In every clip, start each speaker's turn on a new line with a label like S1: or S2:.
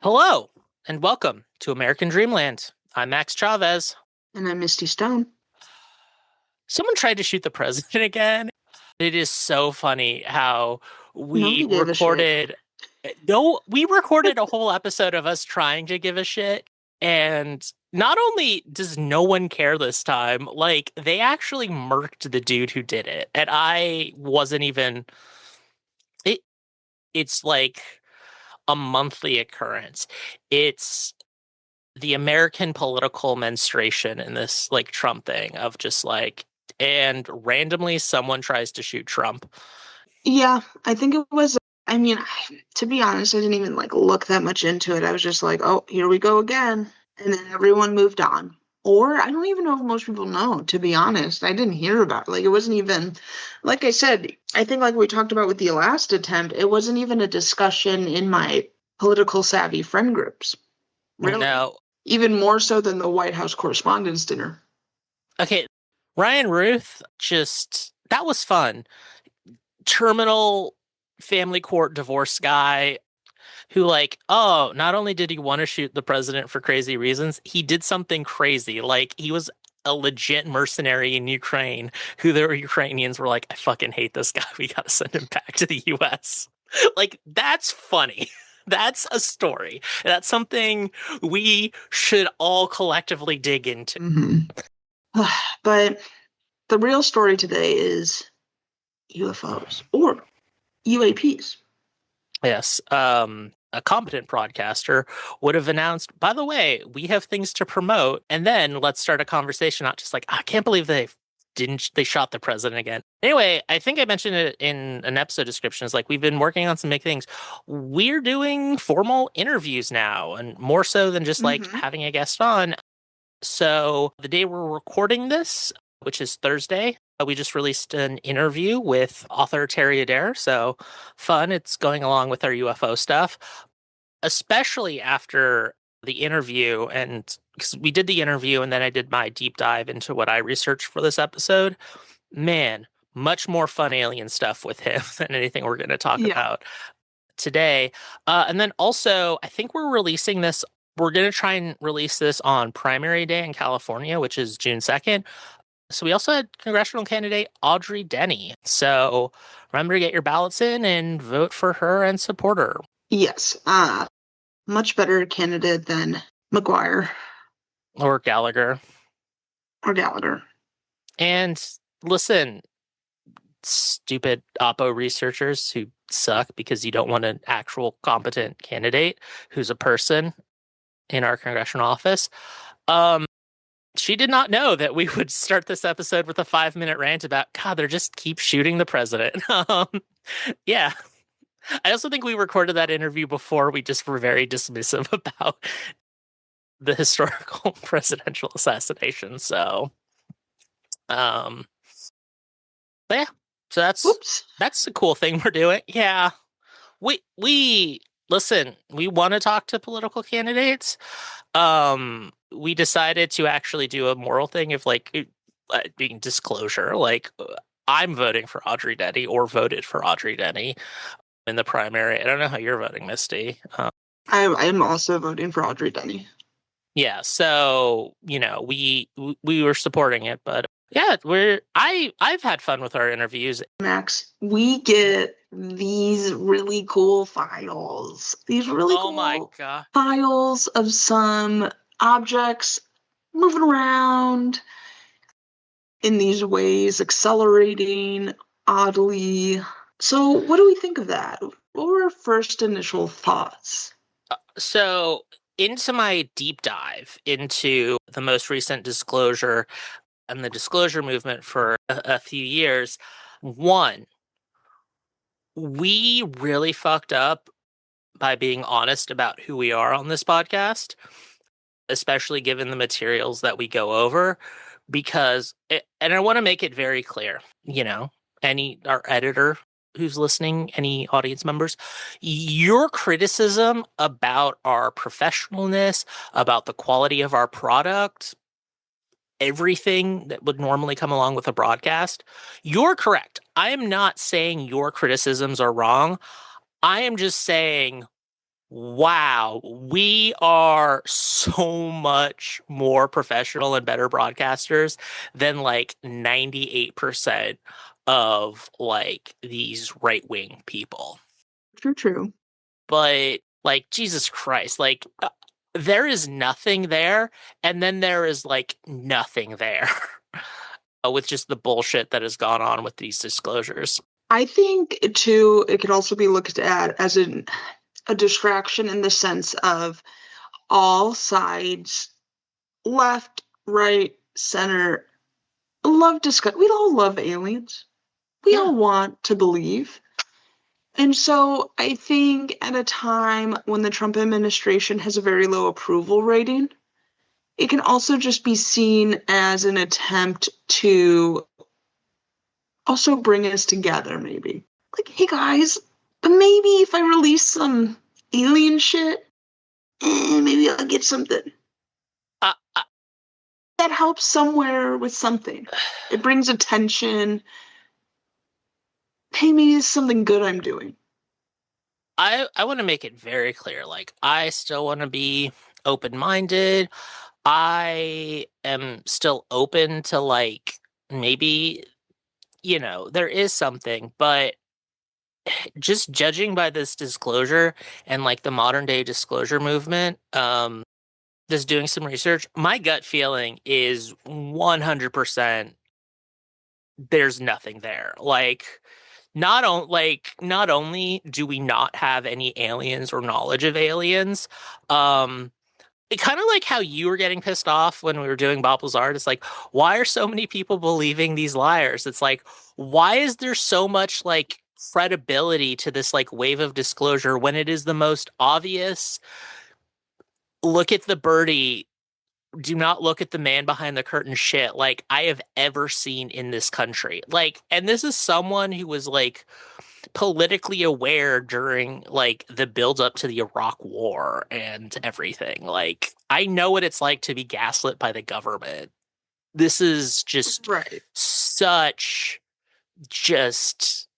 S1: Hello, and welcome to American Dreamland. I'm Max Chavez.
S2: And I'm Misty Stone.
S1: Someone tried to shoot the president again. It is so funny how we
S2: Nobody gave a shit.
S1: recorded. No, we recorded a whole episode of us trying to give a shit. And not only does no one care this time, like, they actually murked the dude who did it. And I wasn't even. It's like a monthly occurrence. It's the American political menstruation in this like Trump thing of just like, and randomly someone tries to shoot Trump.
S2: Yeah, I think it was. To be honest, I didn't even look that much into it. I was just like, oh, here we go again. And then everyone moved on. Or I don't even know if most people know, to be honest. I didn't hear about it. Like, it wasn't even, like I said, I think like we talked about with the last attempt, it wasn't even a discussion in my political savvy friend groups. Really.
S1: No.
S2: Even more so than the White House Correspondents' Dinner.
S1: Okay. Ryan Ruth, just, that was fun. Terminal family court divorce guy who, like, oh, not only did he want to shoot the president for crazy reasons, he did something crazy. Like, he was a legit mercenary in Ukraine who the Ukrainians were like, I fucking hate this guy. We got to send him back to the US. Like, that's funny. That's a story. That's something we should all collectively dig into.
S2: Mm-hmm. But the real story today is UFOs or UAPs.
S1: Yes. A competent broadcaster would have announced, by the way, we have things to promote, and then let's start a conversation, not just like, I can't believe they shot the president again. Anyway, I think I mentioned it in an episode description. It's like, we've been working on some big things. We're doing formal interviews now, and more so than just like having a guest on. So the day we're recording this, which is Thursday, we just released an interview with author Terry Adair. So fun. It's going along with our UFO stuff, especially after the interview. And because we did the interview and then I did my deep dive into what I researched for this episode. Man, much more fun alien stuff with him than anything we're going to talk about today. And then also, I think we're releasing this. We're going to try and release this on Primary Day in California, which is June 2nd. So we also had congressional candidate Audrey Denny. So remember to get your ballots in and vote for her and support her.
S2: Yes. Much better candidate than McGuire.
S1: Or Gallagher.
S2: Or Gallagher.
S1: And listen, stupid Oppo researchers who suck because you don't want an actual competent candidate who's a person in our congressional office. She did not know that we would start this episode with a 5-minute rant about, God, they're just keep shooting the president. Yeah. I also think we recorded that interview before we just were very dismissive about the historical presidential assassination. So, but yeah, so that's a cool thing we're doing. Yeah. We listen, we want to talk to political candidates. We decided to actually do a moral thing of like being disclosure. Like, I'm voting for Audrey Denny or voted for Audrey Denny in the primary. I don't know how you're voting, Misty.
S2: I'm also voting for Audrey Denny.
S1: Yeah, so we were supporting it, but yeah, I've had fun with our interviews.
S2: Max, we get these really cool files. These really cool
S1: my God.
S2: Files of some objects moving around in these ways, accelerating oddly. So what do we think of that? What were our first initial thoughts?
S1: So into my deep dive into the most recent disclosure and the disclosure movement for a few years, one, we really fucked up by being honest about who we are on this podcast, especially given the materials that we go over, because and I want to make it very clear, our editor who's listening, any audience members, your criticism about our professionalness, about the quality of our product, everything that would normally come along with a broadcast, you're correct. I am not saying your criticisms are wrong. I am just saying Wow, we are so much more professional and better broadcasters than like 98% of like these right-wing people.
S2: True, true.
S1: But like Jesus Christ, like there is nothing there, and then there is like nothing there with just the bullshit that has gone on with these disclosures.
S2: I think too, it could also be looked at as a distraction in the sense of all sides, left, right, center, love discuss. We all love aliens. We
S1: Yeah.
S2: all want to believe. And so I think at a time when the Trump administration has a very low approval rating, it can also just be seen as an attempt to also bring us together, maybe. Like, hey guys, maybe if I release some alien shit, maybe I'll get something.
S1: Uh, uh,
S2: That helps somewhere with something. It brings attention. Hey, maybe it's something good I'm doing.
S1: I want to make it very clear. Like, I still want to be open-minded. I am still open to like maybe, there is something, but just judging by this disclosure and like the modern day disclosure movement, just doing some research, my gut feeling is 100% there's nothing there. Like not only do we not have any aliens or knowledge of aliens, um kind of like how you were getting pissed off when we were doing Bobble's art. It's like, why are so many people believing these liars? It's like, why is there so much like credibility to this like wave of disclosure when it is the most obvious? Look at the birdie. Do not look at the man behind the curtain shit like I have ever seen in this country. Like, and this is someone who was like politically aware during like the build up to the Iraq war and everything. Like I know what it's like to be gaslit by the government. This is just
S2: Right.
S1: such just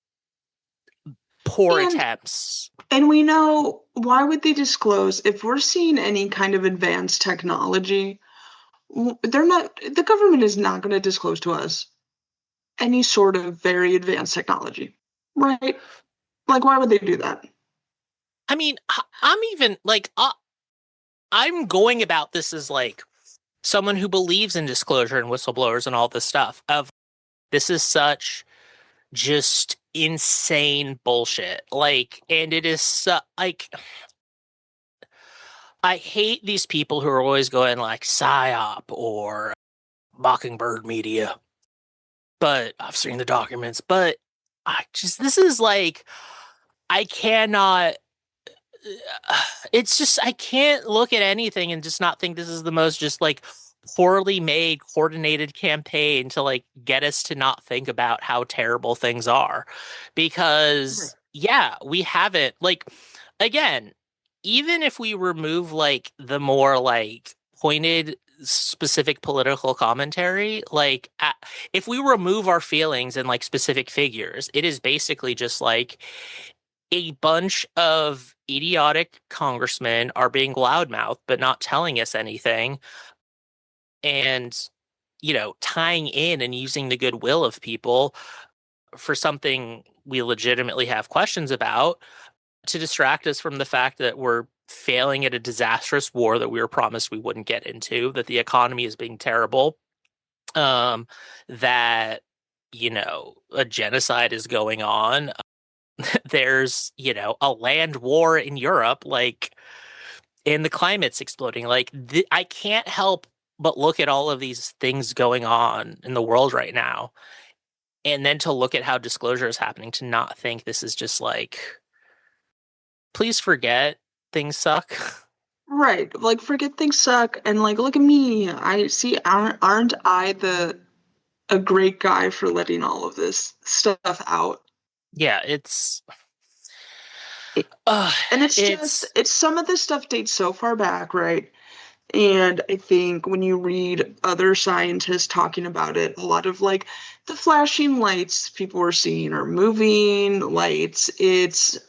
S1: poor
S2: And
S1: attempts.
S2: and we know why would they disclose if we're seeing any kind of advanced technology? They're not. The government is not going to disclose to us any sort of very advanced technology, right? Like, why would they do that?
S1: I mean, I'm even like I'm going about this as like someone who believes in disclosure and whistleblowers and all this stuff. Of this is such just insane bullshit. Like, and it is like I hate these people who are always going like psyop or mockingbird media. But I've seen the documents. But I just this is like I cannot. It's just I can't look at anything and just not think this is the most just like poorly made coordinated campaign to like get us to not think about how terrible things are because yeah we haven't like again even if we remove like the more like pointed specific political commentary like if we remove our feelings and like specific figures it is basically just like a bunch of idiotic congressmen are being loudmouth but not telling us anything and tying in and using the goodwill of people for something we legitimately have questions about to distract us from the fact that we're failing at a disastrous war that we were promised we wouldn't get into, that the economy is being terrible, that a genocide is going on. There's a land war in Europe, like, and the climate's exploding. Like, I can't help but look at all of these things going on in the world right now, and then to look at how disclosure is happening, to not think this is just like, please forget things suck.
S2: Right. Like, forget things suck, and like, look at me. I see. Aren't I the a great guy for letting all of this stuff out?
S1: Yeah, it's
S2: It,
S1: uh
S2: and it's just,
S1: it's
S2: it's some of this stuff dates so far back, right? And I think when you read other scientists talking about it, a lot of like the flashing lights people were seeing are moving lights. It's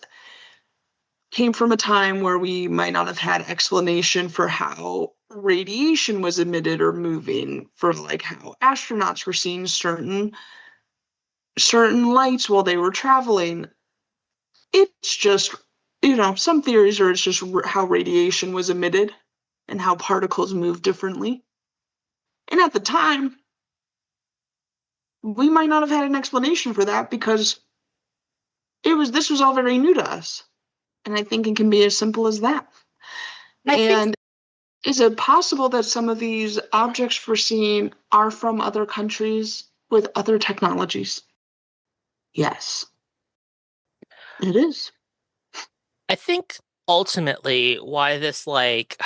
S2: came from a time where we might not have had explanation for how radiation was emitted or moving, for like how astronauts were seeing certain lights while they were traveling. It's just, some theories are it's just how radiation was emitted and how particles move differently. And at the time, we might not have had an explanation for that because this was all very new to us. And I think it can be as simple as that.
S1: I think
S2: And is it possible that some of these objects we're seeing are from other countries with other technologies? Yes, it is.
S1: I think ultimately why this like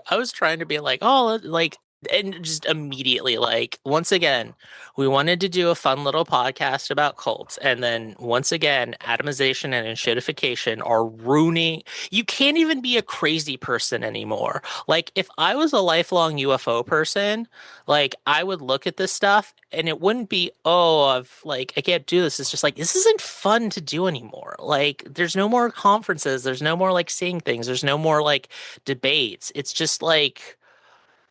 S1: I was trying to be like, oh, like and just immediately like once again, we wanted to do a fun little podcast about cults, and then once again, atomization and enshittification are ruining. You can't even be a crazy person anymore. Like if I was a lifelong UFO person, like I would look at this stuff and it wouldn't be, oh, I've like I can't do this. It's just like this isn't fun to do anymore. Like there's no more conferences, there's no more like seeing things, there's no more like debates. It's just like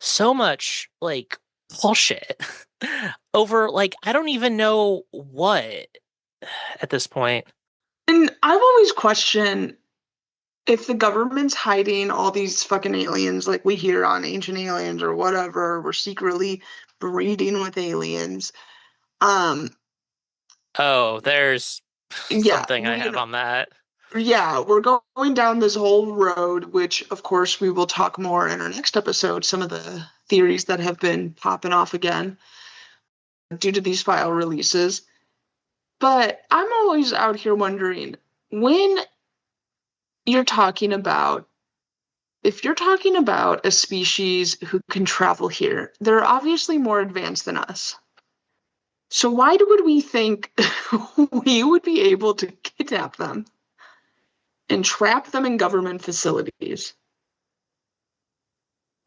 S1: so much like bullshit over like I don't even know what at this point.
S2: And I've always questioned if the government's hiding all these fucking aliens, like we hear on Ancient Aliens or whatever, we're secretly breeding with aliens. Um,
S1: Oh, there's
S2: yeah,
S1: something I have on that.
S2: we're going down this whole road, which of course we will talk more in our next episode, some of the theories that have been popping off again due to these file releases. But I'm always out here wondering when you're talking about if you're talking about a species who can travel here, they're obviously more advanced than us. So why would we think we would be able to kidnap them and trap them in government facilities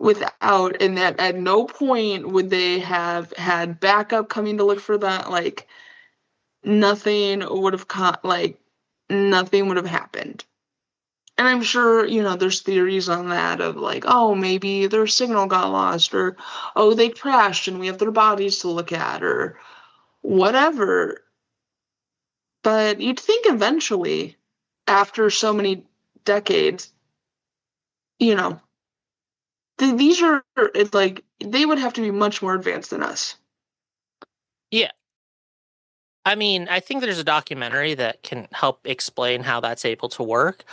S2: without, and that at no point would they have had backup coming to look for that? Like nothing would have nothing would have happened. And I'm sure, there's theories on that of like, oh, maybe their signal got lost, or oh, they crashed and we have their bodies to look at, or whatever. But you'd think eventually, after so many decades, you know, these are it's like they would have to be much more advanced than us.
S1: Yeah. I mean, I think there's a documentary that can help explain how that's able to work.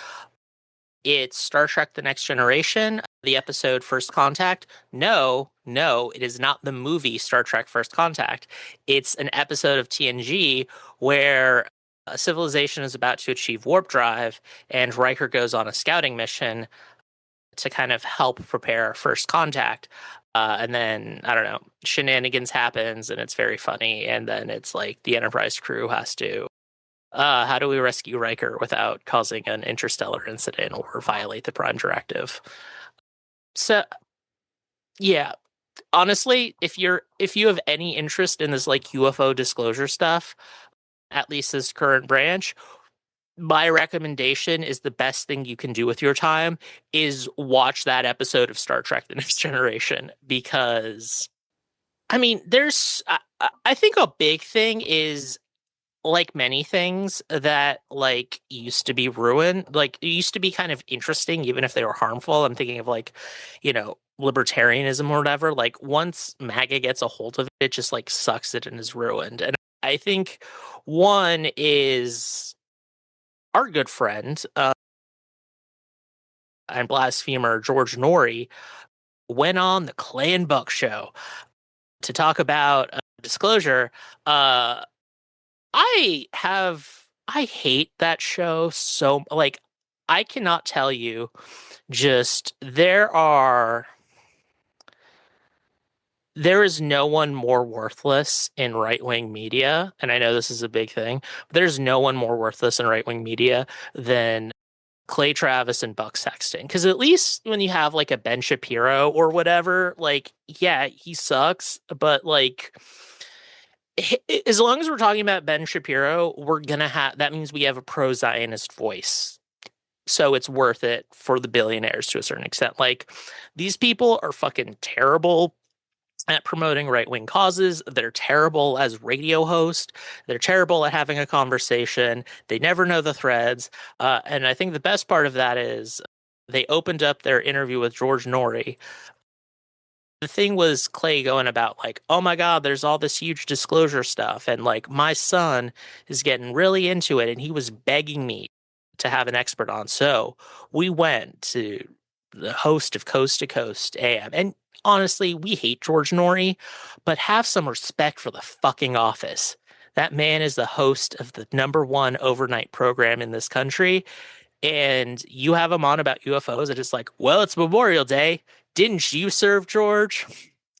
S1: It's Star Trek The Next Generation, the episode First Contact. No, no, it is not the movie Star Trek First Contact. It's an episode of TNG where a civilization is about to achieve warp drive, and Riker goes on a scouting mission to kind of help prepare First Contact. And then, I don't know, shenanigans happens and it's very funny. And then it's like the Enterprise crew has to how do we rescue Riker without causing an interstellar incident or violate the Prime Directive? So, yeah, honestly, if you have any interest in this like UFO disclosure stuff, at least this current branch, my recommendation is the best thing you can do with your time is watch that episode of Star Trek: The Next Generation because I mean, I think a big thing is like many things that like used to be ruined, like it used to be kind of interesting, even if they were harmful. I'm thinking of like, libertarianism or whatever. Like once MAGA gets a hold of it, it just like sucks it and is ruined. And I think one is our good friend and blasphemer George Norrie went on the Clay and Buck show to talk about disclosure. Uh, I hate that show so like I cannot tell you just there is no one more worthless in right-wing media, and I know this is a big thing, but there's no one more worthless in right-wing media than Clay Travis and Buck Sexton. Because at least when you have like a Ben Shapiro or whatever, like, yeah, he sucks, but like as long as we're talking about Ben Shapiro, we're gonna have that means we have a pro-Zionist voice. So it's worth it for the billionaires to a certain extent. Like, these people are fucking terrible at promoting right-wing causes. They're terrible as radio hosts. They're terrible at having a conversation. They never know the threads. And I think the best part of that is they opened up their interview with George Norrie. The thing was Clay going about like, oh my God, there's all this huge disclosure stuff. And like, my son is getting really into it. And he was begging me to have an expert on. So we went to the host of Coast to Coast AM. And honestly, we hate George Norrie, but have some respect for the fucking office. That man is the host of the #1 overnight program in this country, and you have him on about UFOs, and it's like, well, it's Memorial Day. Didn't you serve, George?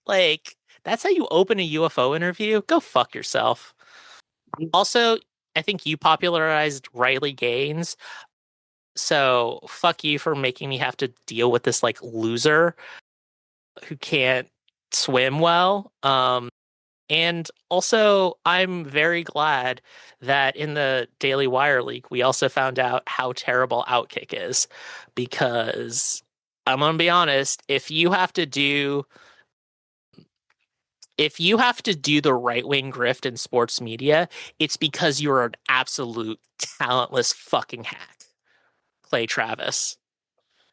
S1: Like, that's how you open a UFO interview? Go fuck yourself. Also, I think you popularized Riley Gaines. So fuck you for making me have to deal with this like loser who can't swim well. And also, I'm very glad that in the Daily Wire leak, we also found out how terrible Outkick is. Because I'm gonna be honest, if you have to do the right-wing grift in sports media, it's because you're an absolute talentless fucking hack, Clay Travis.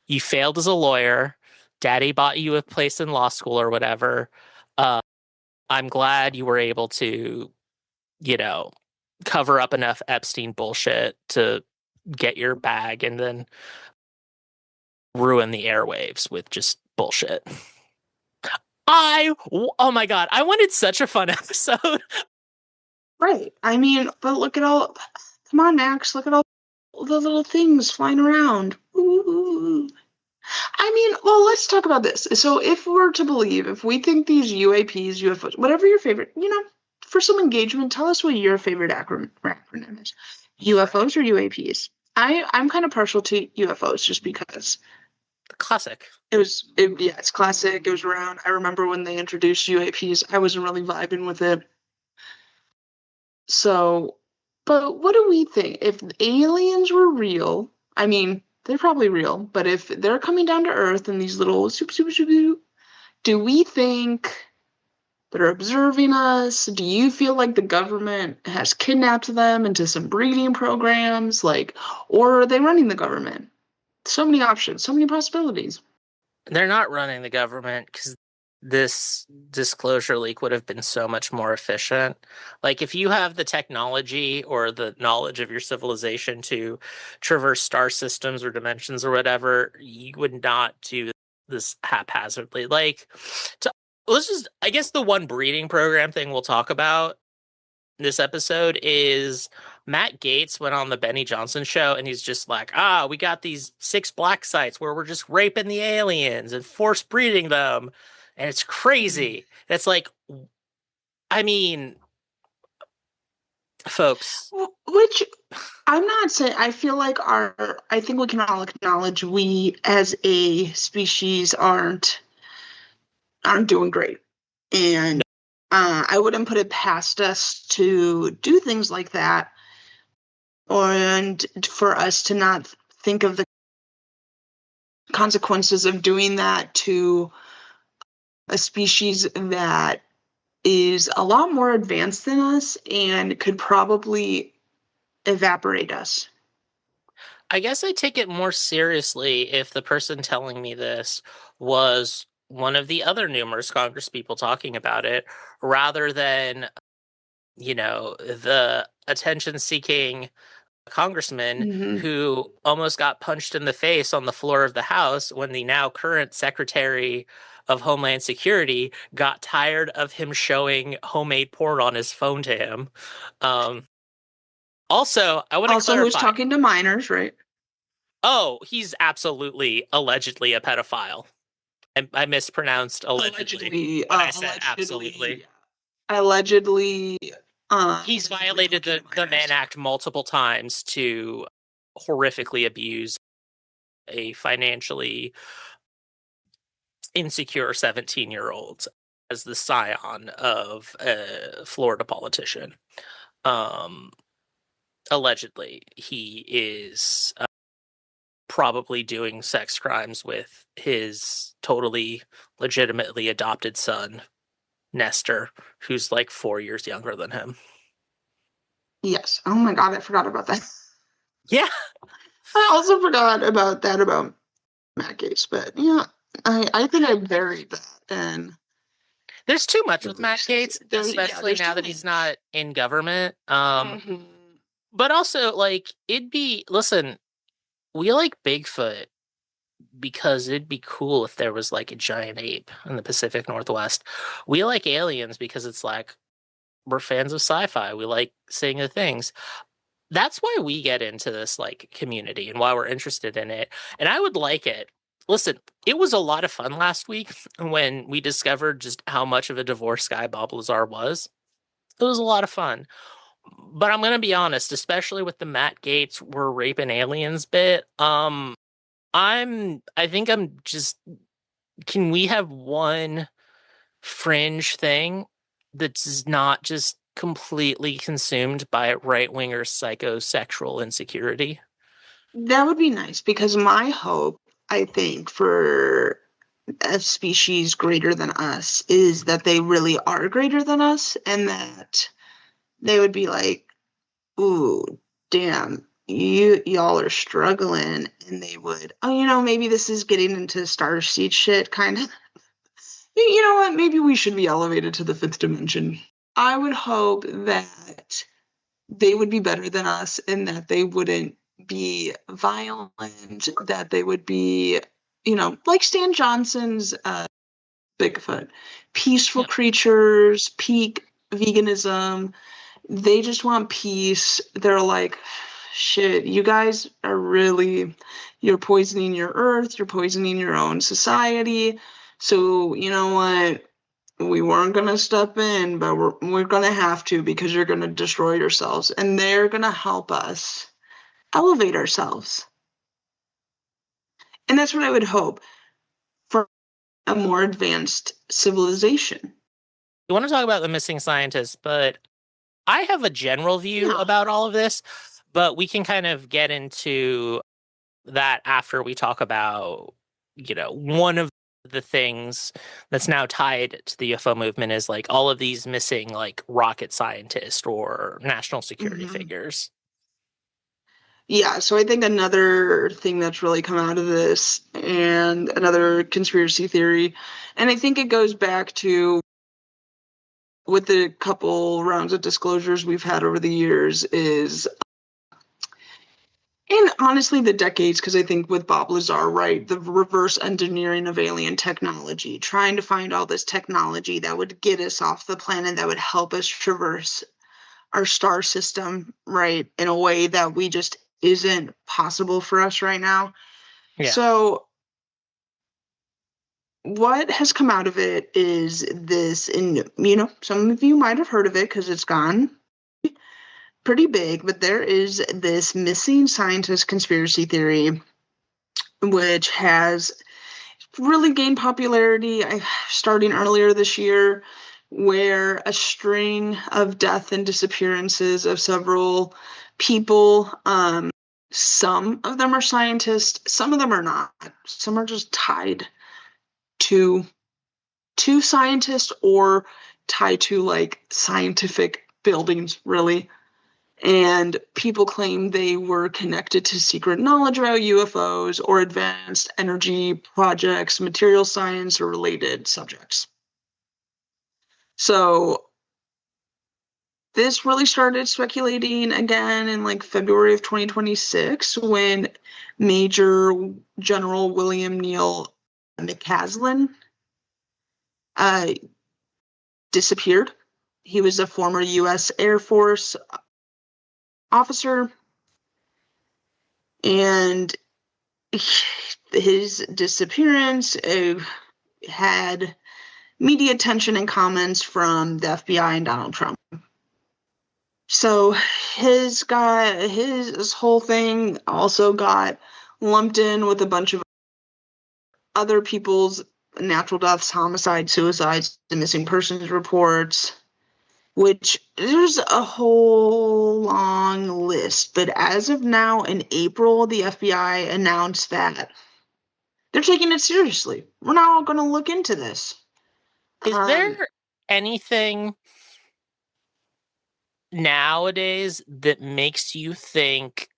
S1: You failed as a lawyer. Daddy bought you a place in law school or whatever. Uh, I'm glad you were able to, you know, cover up enough Epstein bullshit to get your bag and then ruin the airwaves with just bullshit. Oh my God, I wanted such a fun episode.
S2: Right. I mean, but look at all. Come on, Max. Look at all the little things flying around. Ooh. I mean, well, let's talk about this. So, if we're to believe, if we think these UAPs, UFOs, whatever your favorite, for some engagement, tell us what your favorite acronym is. UFOs or UAPs? I'm kind of partial to UFOs just because
S1: Classic.
S2: yeah, it's classic. It was around. I remember when they introduced UAPs, I wasn't really vibing with it. So, but what do we think? If aliens were real, I mean, they're probably real, but if they're coming down to Earth in these little do we think they're observing us? Do you feel like the government has kidnapped them into some breeding programs? Like, or are they running the government? So many options, so many possibilities.
S1: They're not running the government because this disclosure leak would have been so much more efficient. Like, if you have the technology or the knowledge of your civilization to traverse star systems or dimensions or whatever, you would not do this haphazardly. Like, to, let's just, I guess the one breeding program thing we'll talk about this episode is Matt Gaetz went on the Benny Johnson show and he's just like, we got these 6 black sites where we're just raping the aliens and force breeding them. And it's crazy. It's like, I mean, folks,
S2: Which I'm not saying, I feel like I think we can all acknowledge we as a species aren't doing great. And I wouldn't put it past us to do things like that, and for us to not think of the consequences of doing that to a species that is a lot more advanced than us and could probably evaporate us.
S1: I guess I take it more seriously if the person telling me this was one of the other numerous Congress people talking about it rather than, the attention seeking congressman
S2: Mm-hmm.
S1: who almost got punched in the face on the floor of the House when the now current Secretary of Homeland Security got tired of him showing homemade porn on his phone to him. Um, Also, I want to
S2: Also, who's
S1: clarify.
S2: talking to minors, right?
S1: Oh, he's absolutely allegedly a pedophile. I mispronounced allegedly
S2: Allegedly,
S1: when I said absolutely.
S2: allegedly,
S1: He's
S2: allegedly
S1: violated
S2: talking to
S1: the Mann
S2: minors.
S1: Act multiple times to horrifically abuse a financially insecure 17-year-old as the scion of a Florida politician. Um, Allegedly, he is probably doing sex crimes with his totally legitimately adopted son, Nestor, who's like 4 years younger than him.
S2: Yes. Oh my God, I forgot about that.
S1: Yeah,
S2: I also forgot about that about Matt Gates, but yeah, I think I buried that and
S1: there's too much with Matt Gates, especially
S2: there's
S1: now
S2: too
S1: that he's
S2: much.
S1: not in government.
S2: Mhm.
S1: But also like it'd be listen, we like Bigfoot because it'd be cool if there was like a giant ape in the Pacific Northwest. We like aliens because it's like we're fans of sci-fi. We like seeing the things. That's why we get into this like community and why we're interested in it. And I would like it. Listen, it was a lot of fun last week when we discovered just how much of a divorced guy Bob Lazar was. It was a lot of fun. But I'm gonna be honest, especially with the Matt Gates "we're raping aliens" bit. I think I'm just. Can we have one fringe thing that's not just completely consumed by right winger psychosexual insecurity?
S2: That would be nice because my hope, I think, for a species greater than us is that they really are greater than us and that they would be like, ooh, damn, y'all are struggling, and they would, oh, maybe this is getting into starseed shit, kind of. You know what? Maybe we should be elevated to the fifth dimension. I would hope that they would be better than us and that they wouldn't be violent, that they would be, like Stan Johnson's Bigfoot, peaceful
S1: Yeah.
S2: creatures, peak veganism. They just want peace. They're like, shit, you guys are really, you're poisoning your earth, you're poisoning your own society. So, you know what? We weren't going to step in, but we're going to have to because you're going to destroy yourselves. And they're going to help us elevate ourselves. And that's what I would hope for a more advanced civilization.
S1: You want to talk about the missing scientists, but I have a general view
S2: Yeah.
S1: about all of this, but we can kind of get into that after we talk about, one of the things that's now tied to the UFO movement is like all of these missing like rocket scientists or national security
S2: Hmm.
S1: figures.
S2: Yeah, so I think another thing that's really come out of this and another conspiracy theory, and I think it goes back to with the couple rounds of disclosures we've had over the years is, and honestly, the decades, because I think with Bob Lazar, right, the reverse engineering of alien technology, trying to find all this technology that would get us off the planet, that would help us traverse our star system, right, in a way that we just isn't possible for us right now.
S1: Yeah.
S2: So what has come out of it is this, and some of you might have heard of it because it's gone pretty big, but there is this missing scientist conspiracy theory, which has really gained popularity starting earlier this year, where a string of death and disappearances of several people, some of them are scientists, some of them are not. Some are just tied to scientists or tied to like scientific buildings, really. And people claim they were connected to secret knowledge about UFOs or advanced energy projects, material science, or related subjects. So this really started speculating again in like February of 2026 when Major General William Neal McCaslin uh, disappeared. He was a former U.S. Air Force officer, and his disappearance had media attention and comments from the FBI and Donald Trump. So his whole thing also got lumped in with a bunch of other people's natural deaths, homicides, suicides, the missing persons reports. which there's a whole long list. But as of now, in April, the FBI announced that they're taking it seriously. We're now going to look into this.
S1: Is
S2: Um,
S1: there anything nowadays that makes you think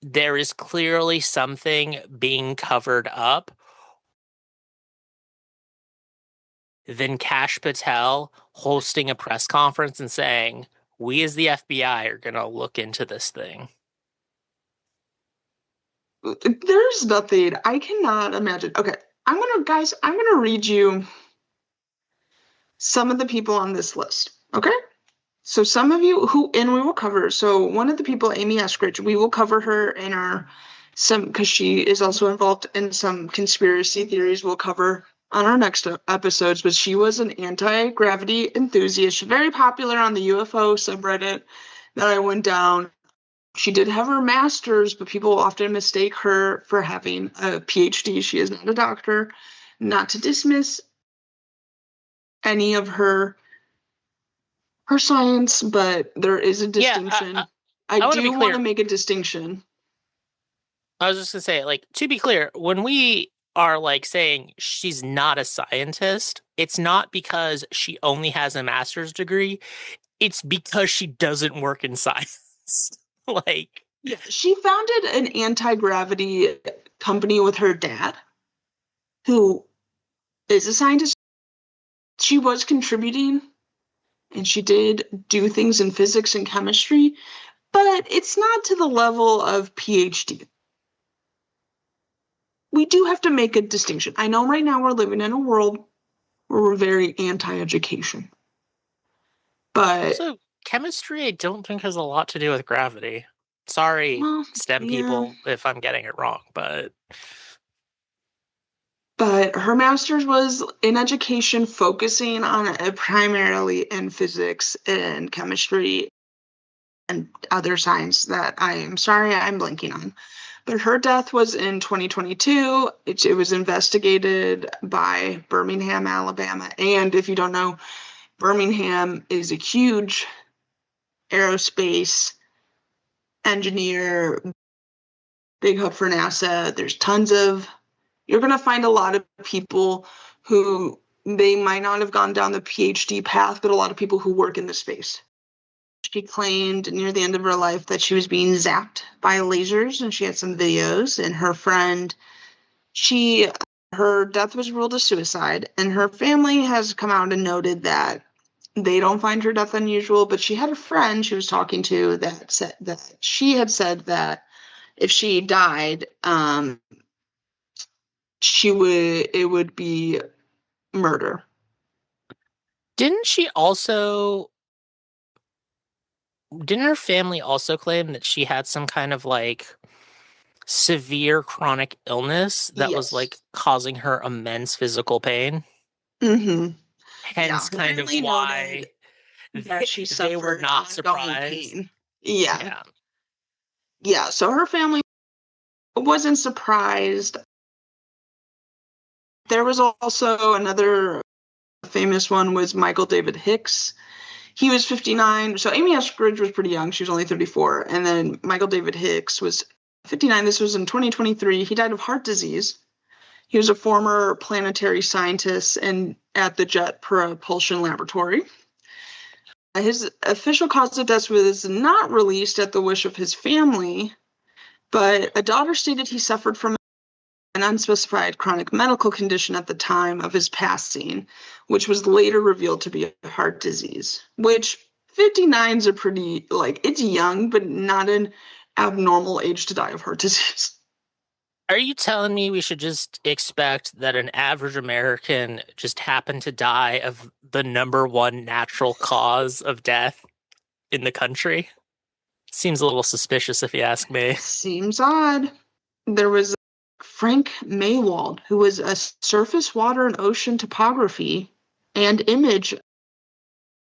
S1: there is clearly something being covered up than Kash Patel hosting a press conference and saying, we as the FBI are going to look into this thing?
S2: there's nothing I cannot imagine. Okay, I'm gonna read you some of the people on this list. Okay? So some of you who, and we will cover, so one of the people, Amy Eskridge, we will cover her in our, because she is also involved in some conspiracy theories we'll cover on our next episodes, but she was an anti-gravity enthusiast, very popular on the UFO subreddit that I went down. She did have her master's, but people often mistake her for having a PhD. She is not a doctor. Not to dismiss any of her science, but there is a
S1: Yeah,
S2: distinction. I
S1: I want to be
S2: do want to
S1: clear.
S2: make a distinction.
S1: I was just going to say, like, to be clear, when we are like saying she's not a scientist, it's not because she only has a master's degree. It's because she doesn't work in science. Like,
S2: Yeah, she founded an anti-gravity company with her dad, who is a scientist. She was contributing and she did do things in physics and chemistry, but it's not to the level of PhD. We do have to make a distinction. I know right now we're living in a world where we're very anti-education, but
S1: also, chemistry, I don't think has a lot to do with gravity. Sorry,
S2: well,
S1: STEM
S2: yeah.
S1: people, if I'm getting it wrong, but
S2: But her master's was in education, focusing on primarily in physics and chemistry and other science that I am sorry I'm blanking on. But her death was in 2022. It was investigated by Birmingham, Alabama. And if you don't know, Birmingham is a huge aerospace engineer, big hub for NASA. There's tons of, you're going to find a lot of people who they might not have gone down the PhD path, but a lot of people who work in the space. She claimed near the end of her life that she was being zapped by lasers, and she had some videos. And her friend, her death was ruled a suicide, and her family has come out and noted that they don't find her death unusual. But she had a friend she was talking to that said that she had said that if she died, it would be murder.
S1: didn't she also didn't her family also claim that she had some kind of like severe chronic illness that was
S2: Yes.
S1: like causing her immense physical pain?
S2: Mm-hmm. Yeah,
S1: Hence
S2: her
S1: kind of
S2: family noted
S1: why
S2: that she
S1: they were
S2: suffered
S1: not
S2: ongoing
S1: surprised.
S2: pain. Yeah.
S1: Yeah.
S2: Yeah, so her family wasn't surprised. There was also another famous one was Michael David Hicks. He was 59. So Amy Eskridge was pretty young. She was only 34. And then Michael David Hicks was 59. This was in 2023. He died of heart disease. He was a former planetary scientist and at the Jet Propulsion Laboratory. His official cause of death was not released at the wish of his family, but a daughter stated he suffered from an unspecified chronic medical condition at the time of his passing, which was later revealed to be a heart disease, which 59 is a pretty, like, it's young, but not an abnormal age to die of heart disease.
S1: Are you telling me we should just expect that an average American just happened to die of the number one natural cause of death in the country? Seems a little suspicious if you ask me.
S2: Seems odd. There was Frank Maywald, who was a surface water and ocean topography and image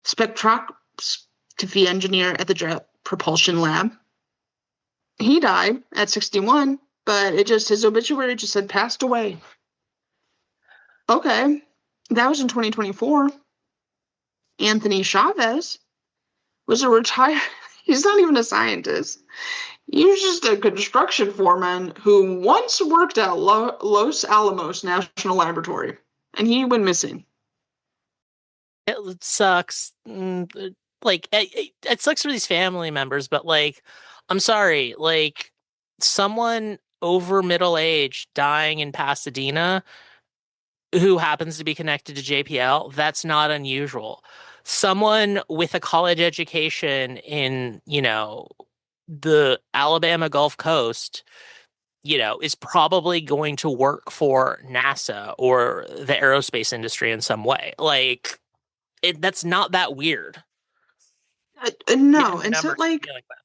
S2: spectroscopy engineer at the Jet Propulsion Lab. He died at 61, but his obituary just said passed away. Okay, that was in 2024. Anthony Chavez was a retired, he's not even a scientist. He was just a construction foreman who once worked at Los Alamos National Laboratory, and he went missing.
S1: It sucks. Like it sucks for these family members, but like, I'm sorry, like someone over middle age dying in Pasadena who happens to be connected to JPL, that's not unusual. Someone with a college education in, the Alabama Gulf Coast, is probably going to work for NASA or the aerospace industry in some way. Like, that's not that weird,
S2: No,
S1: given the
S2: and so
S1: numbers we're
S2: like
S1: dealing with.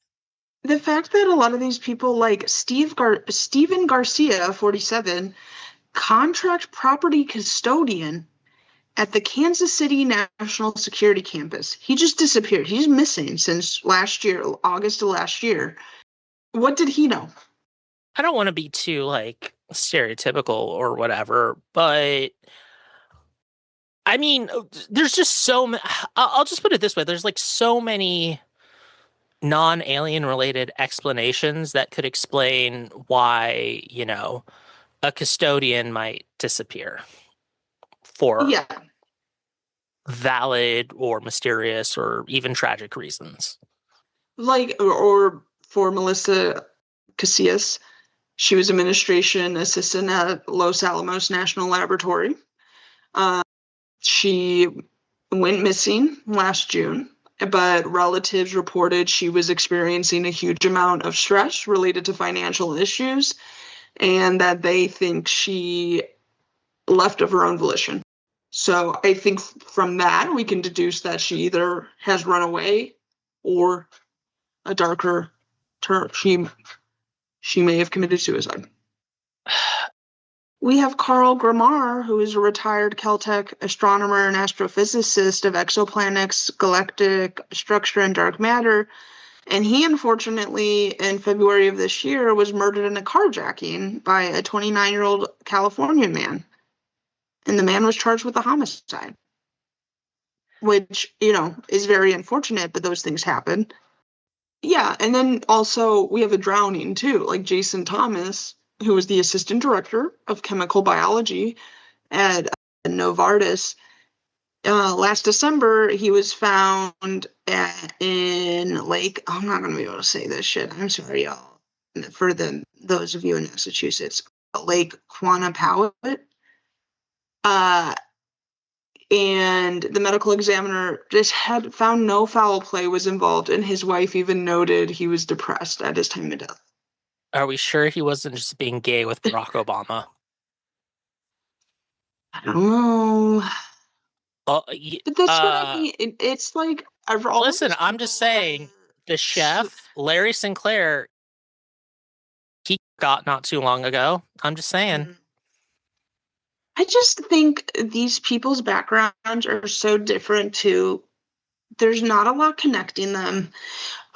S2: the fact that a lot of these people, like Steven Garcia, 47, contract property custodian at the Kansas City National Security Campus. He just disappeared. He's missing since last year, August of last year. What did he know?
S1: I don't want to be too like stereotypical or whatever, but I mean, there's just so many. I'll just put it this way: there's like so many non-alien related explanations that could explain why, a custodian might disappear for
S2: Yeah,
S1: valid or mysterious or even tragic reasons.
S2: like or for Melissa Casillas, she was administration assistant at Los Alamos National Laboratory. Uh, she went missing last June, but relatives reported she was experiencing a huge amount of stress related to financial issues and that they think she left of her own volition. So I think from that, we can deduce that she either has run away or a darker term. She may have committed suicide. We have Carl Gramar, who is a retired Caltech astronomer and astrophysicist of exoplanets, galactic structure, and dark matter. And he, unfortunately, in February of this year, was murdered in a carjacking by a 29-year-old Californian man. And the man was charged with a homicide, which, is very unfortunate, but those things happen. Yeah, and then also we have a drowning too, like Jason Thomas, who was the assistant director of chemical biology at Novartis. Last December, he was found in Lake. I'm not going to be able to say this shit. I'm sorry, y'all. For those of you in Massachusetts, Lake Quannapowitt. Uh, and the medical examiner just had found no foul play was involved, and his wife even noted he was depressed at his time of death.
S1: Are we sure he wasn't just being gay with Barack Obama?
S2: I don't know.
S1: Oh,
S2: But that's what I mean. It's like all of
S1: listen,
S2: these
S1: I'm just
S2: people have
S1: saying the chef, Larry Sinclair, he got not too long ago. I'm just saying.
S2: I just think these people's backgrounds are so different too. There's not a lot connecting them.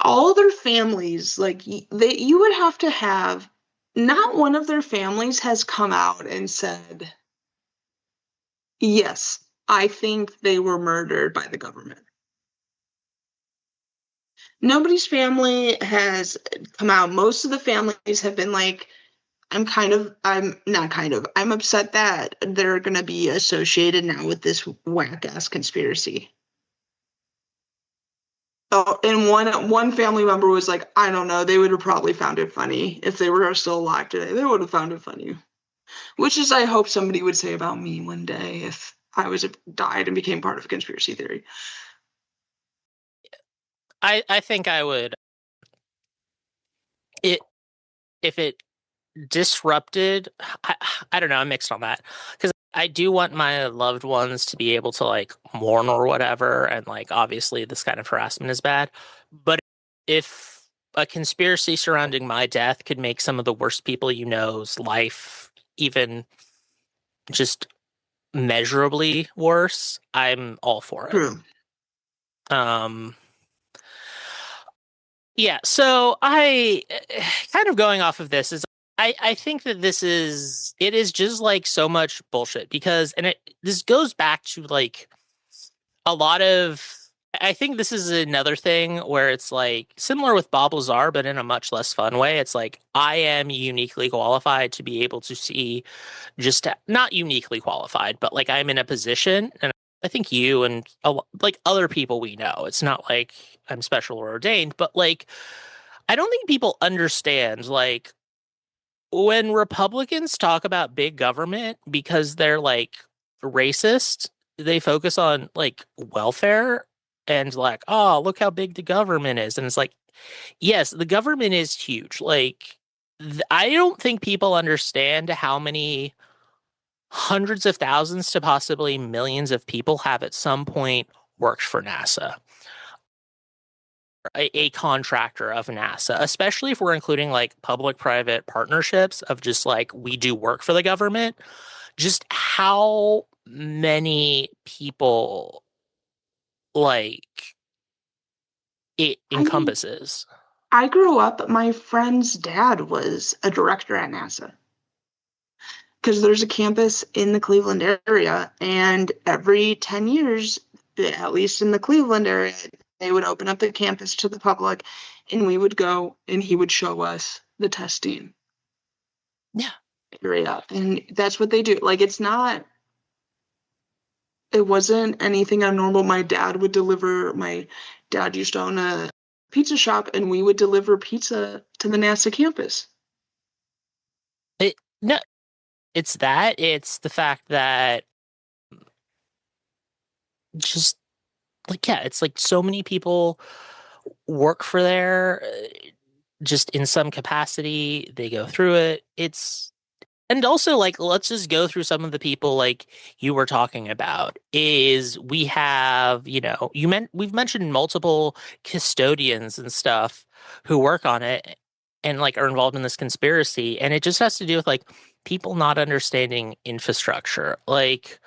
S2: All their families, like you would have to have, not one of their families has come out and said, yes, I think they were murdered by the government. Nobody's family has come out. Most of the families have been like, I'm not kind of, I'm upset that they're going to be associated now with this whack ass conspiracy. Oh, and one family member was like, I don't know, they would have probably found it funny if they were still alive today. They would have found it funny, which is I hope somebody would say about me one day if I was died and became part of a conspiracy theory.
S1: I think I would it if it disrupted. I don't know. I'm mixed on that because I do want my loved ones to be able to like mourn or whatever, and like obviously this kind of harassment is bad. But if a conspiracy surrounding my death could make some of the worst people you know's life even just measurably worse, I'm all for it.
S2: True.
S1: Um, yeah, so I kind of going off of this is I think that it is just like so much bullshit because this goes back to like a lot of I think this is another thing where it's like similar with Bob Lazar, but in a much less fun way. It's like I am uniquely qualified to be able to see not uniquely qualified, but like I'm in a position, and I think you and like other people we know, it's not like I'm special or ordained, but like I don't think people understand like when Republicans talk about big government because they're like racist, they focus on like welfare and like, oh, look how big the government is. And it's like, yes, the government is huge. Like, I don't think people understand how many hundreds of thousands to possibly millions of people have at some point worked for NASA, a contractor of NASA, especially if we're including like public-private partnerships of just like we do work for the government, just how many people like it
S2: I mean,
S1: encompasses.
S2: I grew up, my friend's dad was a director at NASA because there's a campus in the Cleveland area, and every 10 years, at least in the Cleveland area, they would open up the campus to the public, and we would go and he would show us the testing
S1: Yeah.
S2: area. And that's what they do. Like, it wasn't anything abnormal. My dad used to own a pizza shop, and we would deliver pizza to the NASA campus.
S1: No, it's the fact that just like yeah, it's like so many people work for there just in some capacity, they go through it. It's And also, like, let's just go through some of the people like you were talking about. Is we have, we've mentioned multiple custodians and stuff who work on it and like are involved in this conspiracy, and it just has to do with like people not understanding infrastructure, like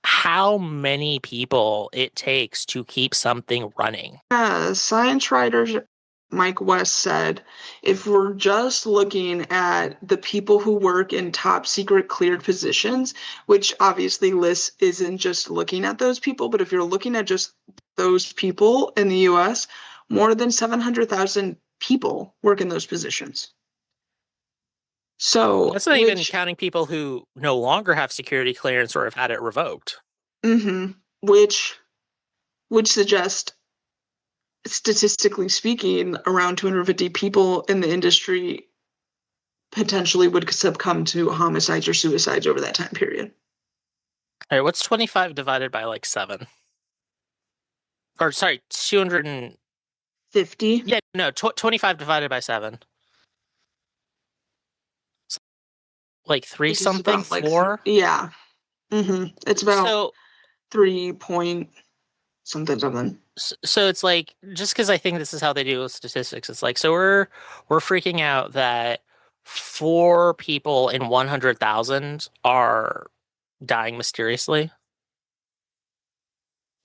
S1: how many people it takes to keep something running.
S2: Science writer Mike West said, if we're just looking at the people who work in top secret cleared positions, which obviously LIS isn't just looking at those people, but if you're looking at just those people in the US, more than 700,000 people work in those positions. So,
S1: That's not even counting people who no longer have security clearance or have had it revoked.
S2: which would suggest, statistically speaking, around 250 people in the industry potentially would succumb to homicides or suicides over that time period.
S1: All right, what's 25 divided by like 7? Or sorry, 200
S2: 50?
S1: yeah, no, 25 divided by 7. It's like 3
S2: It is
S1: something,
S2: about like,
S1: 4.
S2: yeah. It's about
S1: So
S2: 3 point something something.
S1: so it's like just because I think this is how they do with statistics, it's like so we're freaking out that 4 people in 100,000 are dying mysteriously.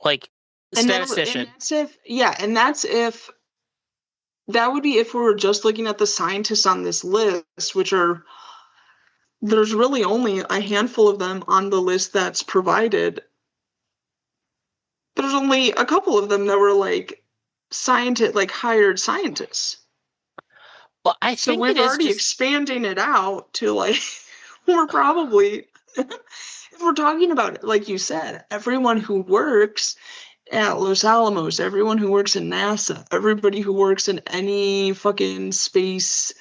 S1: Like
S2: And
S1: statistician.
S2: that's if, yeah, and that's if, that would be if we were just looking at the scientists on this list, which are, there's really only a handful of them on the list that's provided. There's only a couple of them that were like like hired scientists.
S1: Well, I
S2: So
S1: think it
S2: we're
S1: is
S2: already
S1: just
S2: expanding it out to like, we're probably, if we're talking about it, like you said, everyone who works at Los Alamos, everyone who works in NASA, everybody who works in any fucking space,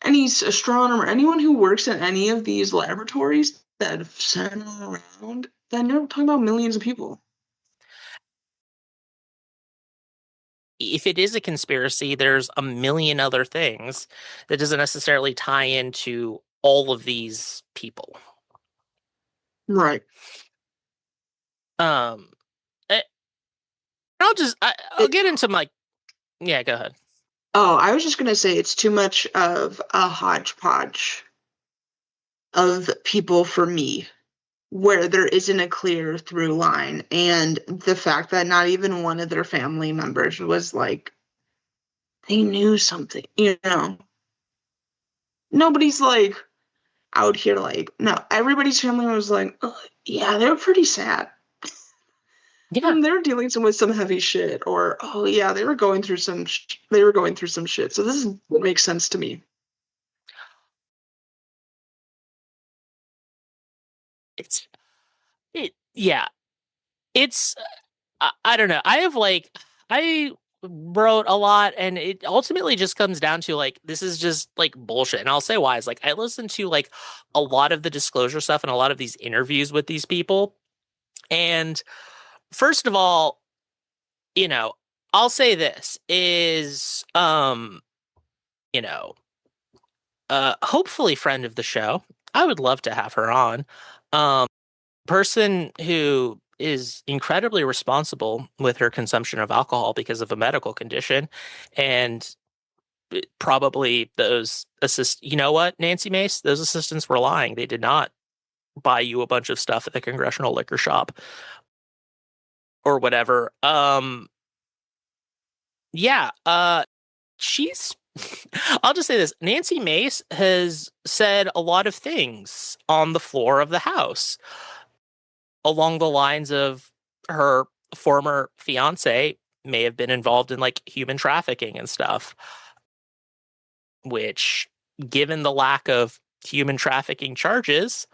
S2: any astronomer, anyone who works in any of these laboratories that have sent around, then you're talking about millions of people.
S1: if it is a conspiracy, there's a million other things that doesn't necessarily tie into all of these people.
S2: Right.
S1: Um, eh, I'll
S2: It,
S1: get into my yeah. Go ahead.
S2: oh, I was just gonna say it's too much of a hodgepodge of people for me, where there isn't a clear through line. And the fact that not even one of their family members was like, they knew something, Nobody's like out here, like, no, everybody's family was like, oh, yeah, they were pretty sad.
S1: Yeah.
S2: They're dealing with some heavy shit, or oh yeah, they were going through some they were going through some shit. So this is what makes sense to me.
S1: It's yeah. It's I don't know. I wrote a lot, and it ultimately just comes down to like this is just like bullshit. And I'll say why. Is like I listened to like a lot of the disclosure stuff and a lot of these interviews with these people. And first of all, you know, I'll say this is you know, hopefully friend of the show. I would love to have her on. Um person who is incredibly responsible with her consumption of alcohol because of a medical condition, and probably those you know what, Nancy Mace, those assistants were lying. They did not buy you a bunch of stuff at the congressional liquor shop or whatever. Yeah, she's I'll just say this. Nancy Mace has said a lot of things on the floor of the House along the lines of her former fiance may have been involved in like human trafficking and stuff, which, given the lack of human trafficking charges,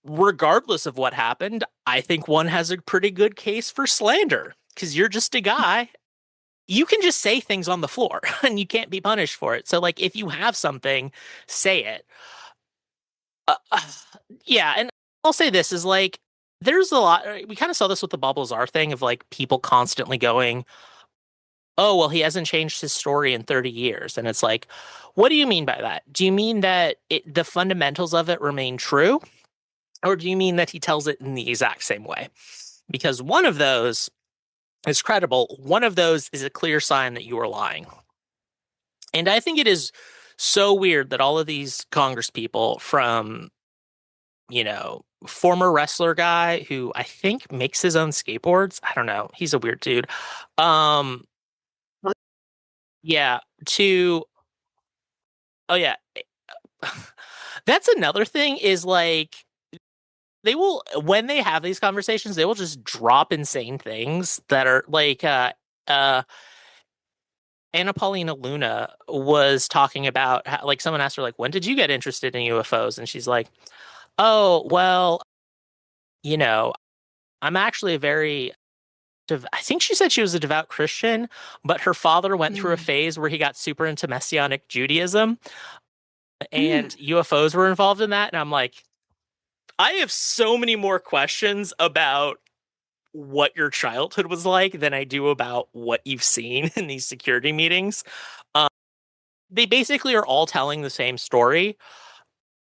S1: regardless of what happened, I think one has a pretty good case for slander because you're just a guy. You can just say things on the floor and you can't be punished for it. So, like, if you have something, say it. Uh, uh, yeah. And I'll say this is like, there's a lot. We kind of saw this with the Bubbles R thing of like people constantly going, oh, well, he hasn't changed his story in 30 years. And it's like, what do you mean by that? Do you mean that the fundamentals of it remain true? Or do you mean that he tells it in the exact same way? Because one of those is credible, one of those is a clear sign that you are lying. And I think it is so weird that all of these Congress people from, former wrestler guy who I think makes his own skateboards. I don't know. He's a weird dude. Um, yeah, to oh yeah. That's another thing is like they will when they have these conversations, they will just drop insane things that are like uh Anna Paulina Luna was talking about how, like someone asked her like when did you get interested in UFOs, and she's like, "Oh, well, you know, I'm actually a very I think she said she was a devout Christian, but her father went through a
S2: Mm.
S1: phase where he got super into Messianic Judaism
S2: Mm.
S1: and UFOs were involved in that." And I'm like, I have so many more questions about what your childhood was like than I do about what you've seen in these security meetings. Um, they basically are all telling the same story.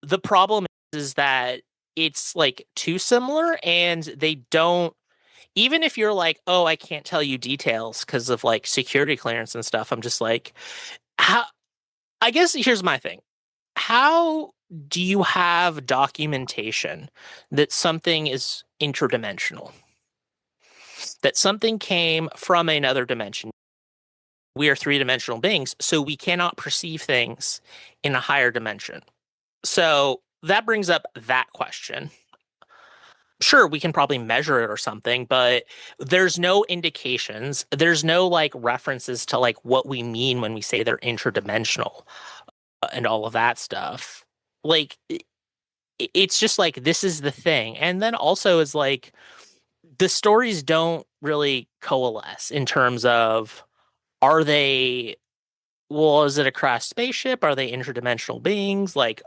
S1: The problem is that it's like too similar and they don't, even if you're like, oh, I can't tell you details because of like security clearance and stuff, I'm just like, how, I guess here's my thing. How do you have documentation that something is interdimensional? That something came from another dimension. We are three-dimensional beings, so we cannot perceive things in a higher dimension. So that brings up that question. Sure, we can probably measure it or something, but there's no indications. There's no like references to like what we mean when we say they're interdimensional and all of that stuff. Like it's just like this is the thing. And then also is like the stories don't really coalesce in terms of, are they, well, is it a crashed spaceship? Are they interdimensional beings? Like,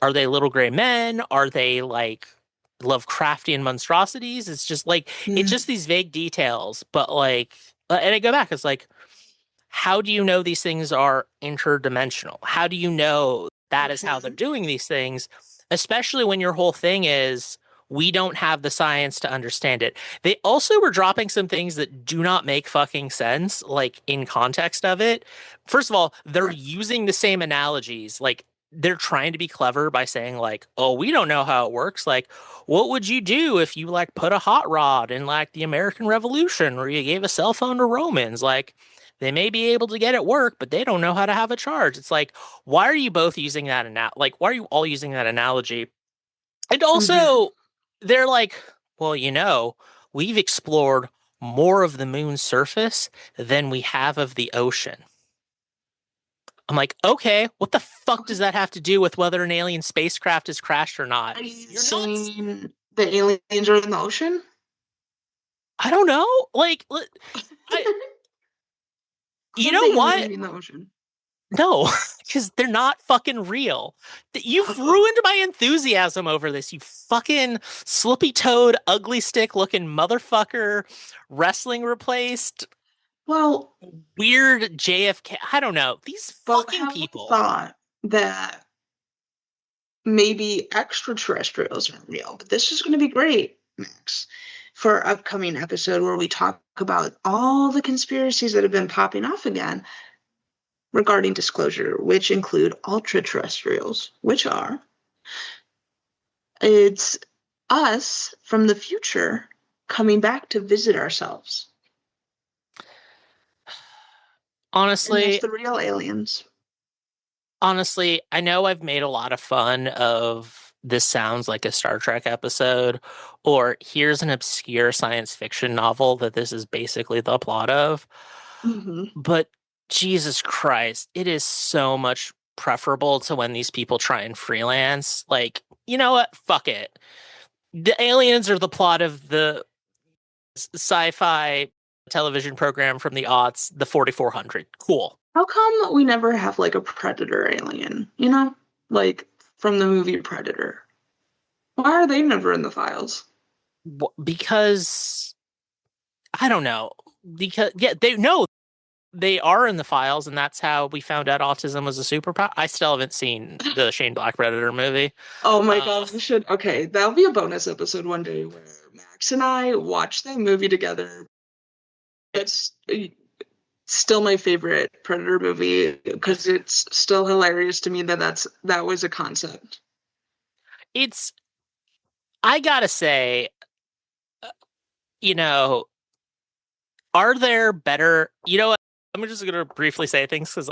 S1: are they little gray men? Are they like Lovecraftian monstrosities? It's just like, it's
S2: Mm.
S1: just these vague details. But like, and I go back, it's like, how do you know these things are interdimensional? How do you know that is how they're
S2: Mhm.
S1: doing these things? Especially when your whole thing is, we don't have the science to understand it. They also were dropping some things that do not make fucking sense, like in context of it. First of all, they're
S2: Right.
S1: using the same analogies. Like they're trying to be clever by saying, like, oh, we don't know how it works. Like, what would you do if you like put a hot rod in like the American Revolution or you gave a cell phone to Romans? Like, they may be able to get it work, but they don't know how to have a charge. It's like, why are you both using that like why are you all using that analogy? And
S2: Mhm.
S1: also, they're like, well, we've explored more of the moon's surface than we have of the ocean. I'm like, okay, what the fuck does
S2: Okay.
S1: that have to do with whether an alien spacecraft has crashed or not?
S2: Are you
S1: You're nuts.
S2: saying the aliens are in the ocean?
S1: I don't know. Like, I, you
S2: Couldn't the
S1: know
S2: aliens
S1: what?
S2: be in the ocean?
S1: No, because they're not fucking real. You've ruined my enthusiasm over this, you fucking Slippy Toad, ugly stick looking motherfucker, wrestling replaced,
S2: Well,
S1: weird JFK. I don't know. These
S2: but
S1: fucking
S2: have we
S1: people.
S2: thought that maybe extraterrestrials aren't real? But this is going to be great, Max, for our upcoming episode where we talk about all the conspiracies that have been popping off again regarding disclosure, which include ultra terrestrials, which are it's us from the future coming back to visit ourselves. And that's
S1: Honestly,
S2: the real aliens.
S1: I know I've made a lot of fun of this sounds like a Star Trek episode, or here's an obscure science fiction novel that this is basically the plot of.
S2: Hmm.
S1: But Jesus Christ, it is so much preferable to when these people try and freelance. Like, you know what? Fuck it. The aliens are the plot of the sci-fi television program from the aughts, the 4400. Cool.
S2: How come we never have like a predator alien, you know? Like from the movie Predator. Why are they never in the files?
S1: Because I don't know. Because yeah, they know they are in the files, and that's how we found out autism was a superpower. I still haven't seen the Shane Black Predator movie.
S2: Oh my
S1: Uh,
S2: god, we should. Okay, that'll be a bonus episode one day where Max and I watch that movie together. It's still my favorite Predator movie because it's still hilarious to me that that was a concept.
S1: it's I gotta say, uh, you know, are there better? You know what? I'm just gonna briefly say things because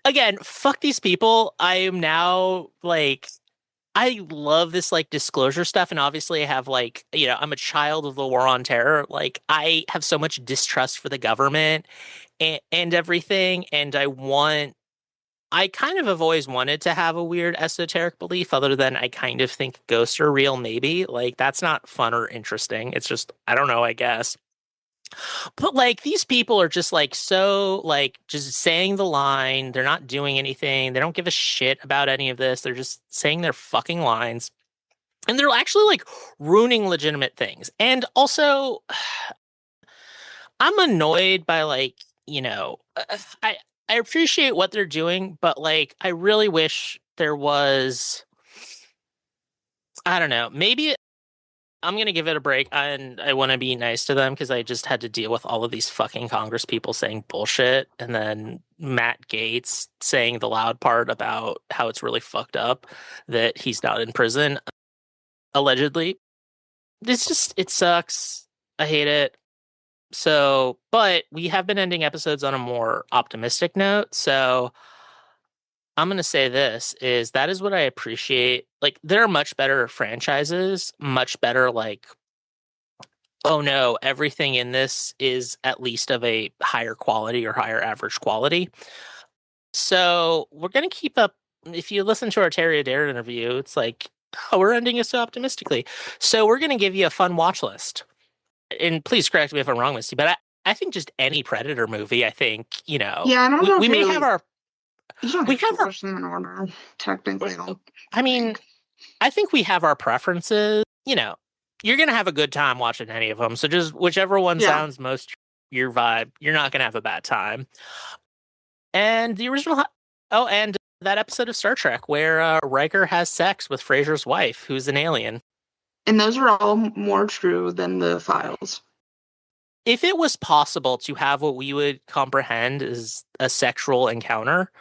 S1: again, fuck these people. I am now like, I love this like disclosure stuff, and obviously I have like, I'm a child of the war on terror. Like, I have so much distrust for the government and everything, and I kind of have always wanted to have a weird esoteric belief other than I kind of think ghosts are real, maybe. Like, that's not fun or interesting. It's just, I don't know, I guess. But like these people are just like so like just saying the line. They're not doing anything. They don't give a shit about any of this. They're just saying their fucking lines. And they're actually like ruining legitimate things. And also, I'm annoyed by like, I appreciate what they're doing, but like I really wish there was, I don't know, maybe I'm gonna give it a break, and I want to be nice to them because I just had to deal with all of these fucking Congress people saying bullshit, and then Matt Gaetz saying the loud part about how it's really fucked up that he's not in prison, allegedly. It sucks. I hate it. So, but we have been ending episodes on a more optimistic note. So I'm gonna say this is that is what I appreciate. Like, there are much better franchises, much better like, oh no, everything in this is at least of a higher quality or higher average quality. So we're going to keep up. If you listen to our Terry Adair interview, it's like, oh, we're ending it so optimistically. So we're going to give you a fun watch list. And please correct me if I'm wrong, Misty, but I think just any Predator movie, I think,
S2: Yeah, I don't know if
S1: we
S2: you
S1: may have
S2: really
S1: our,
S2: you don't
S1: we
S2: have to
S1: have our,
S2: watch them in order. Technically, I don't
S1: I mean,
S2: think.
S1: I think we have our preferences. You're going to have a good time watching any of them. So just whichever one
S2: Yeah.
S1: sounds most your vibe, you're not going to have a bad time. And the original, oh, and that episode of Star Trek where Riker has sex with Fraser's wife, who's an alien.
S2: And those are all more true than the files.
S1: If it was possible to have what we would comprehend as a sexual encounter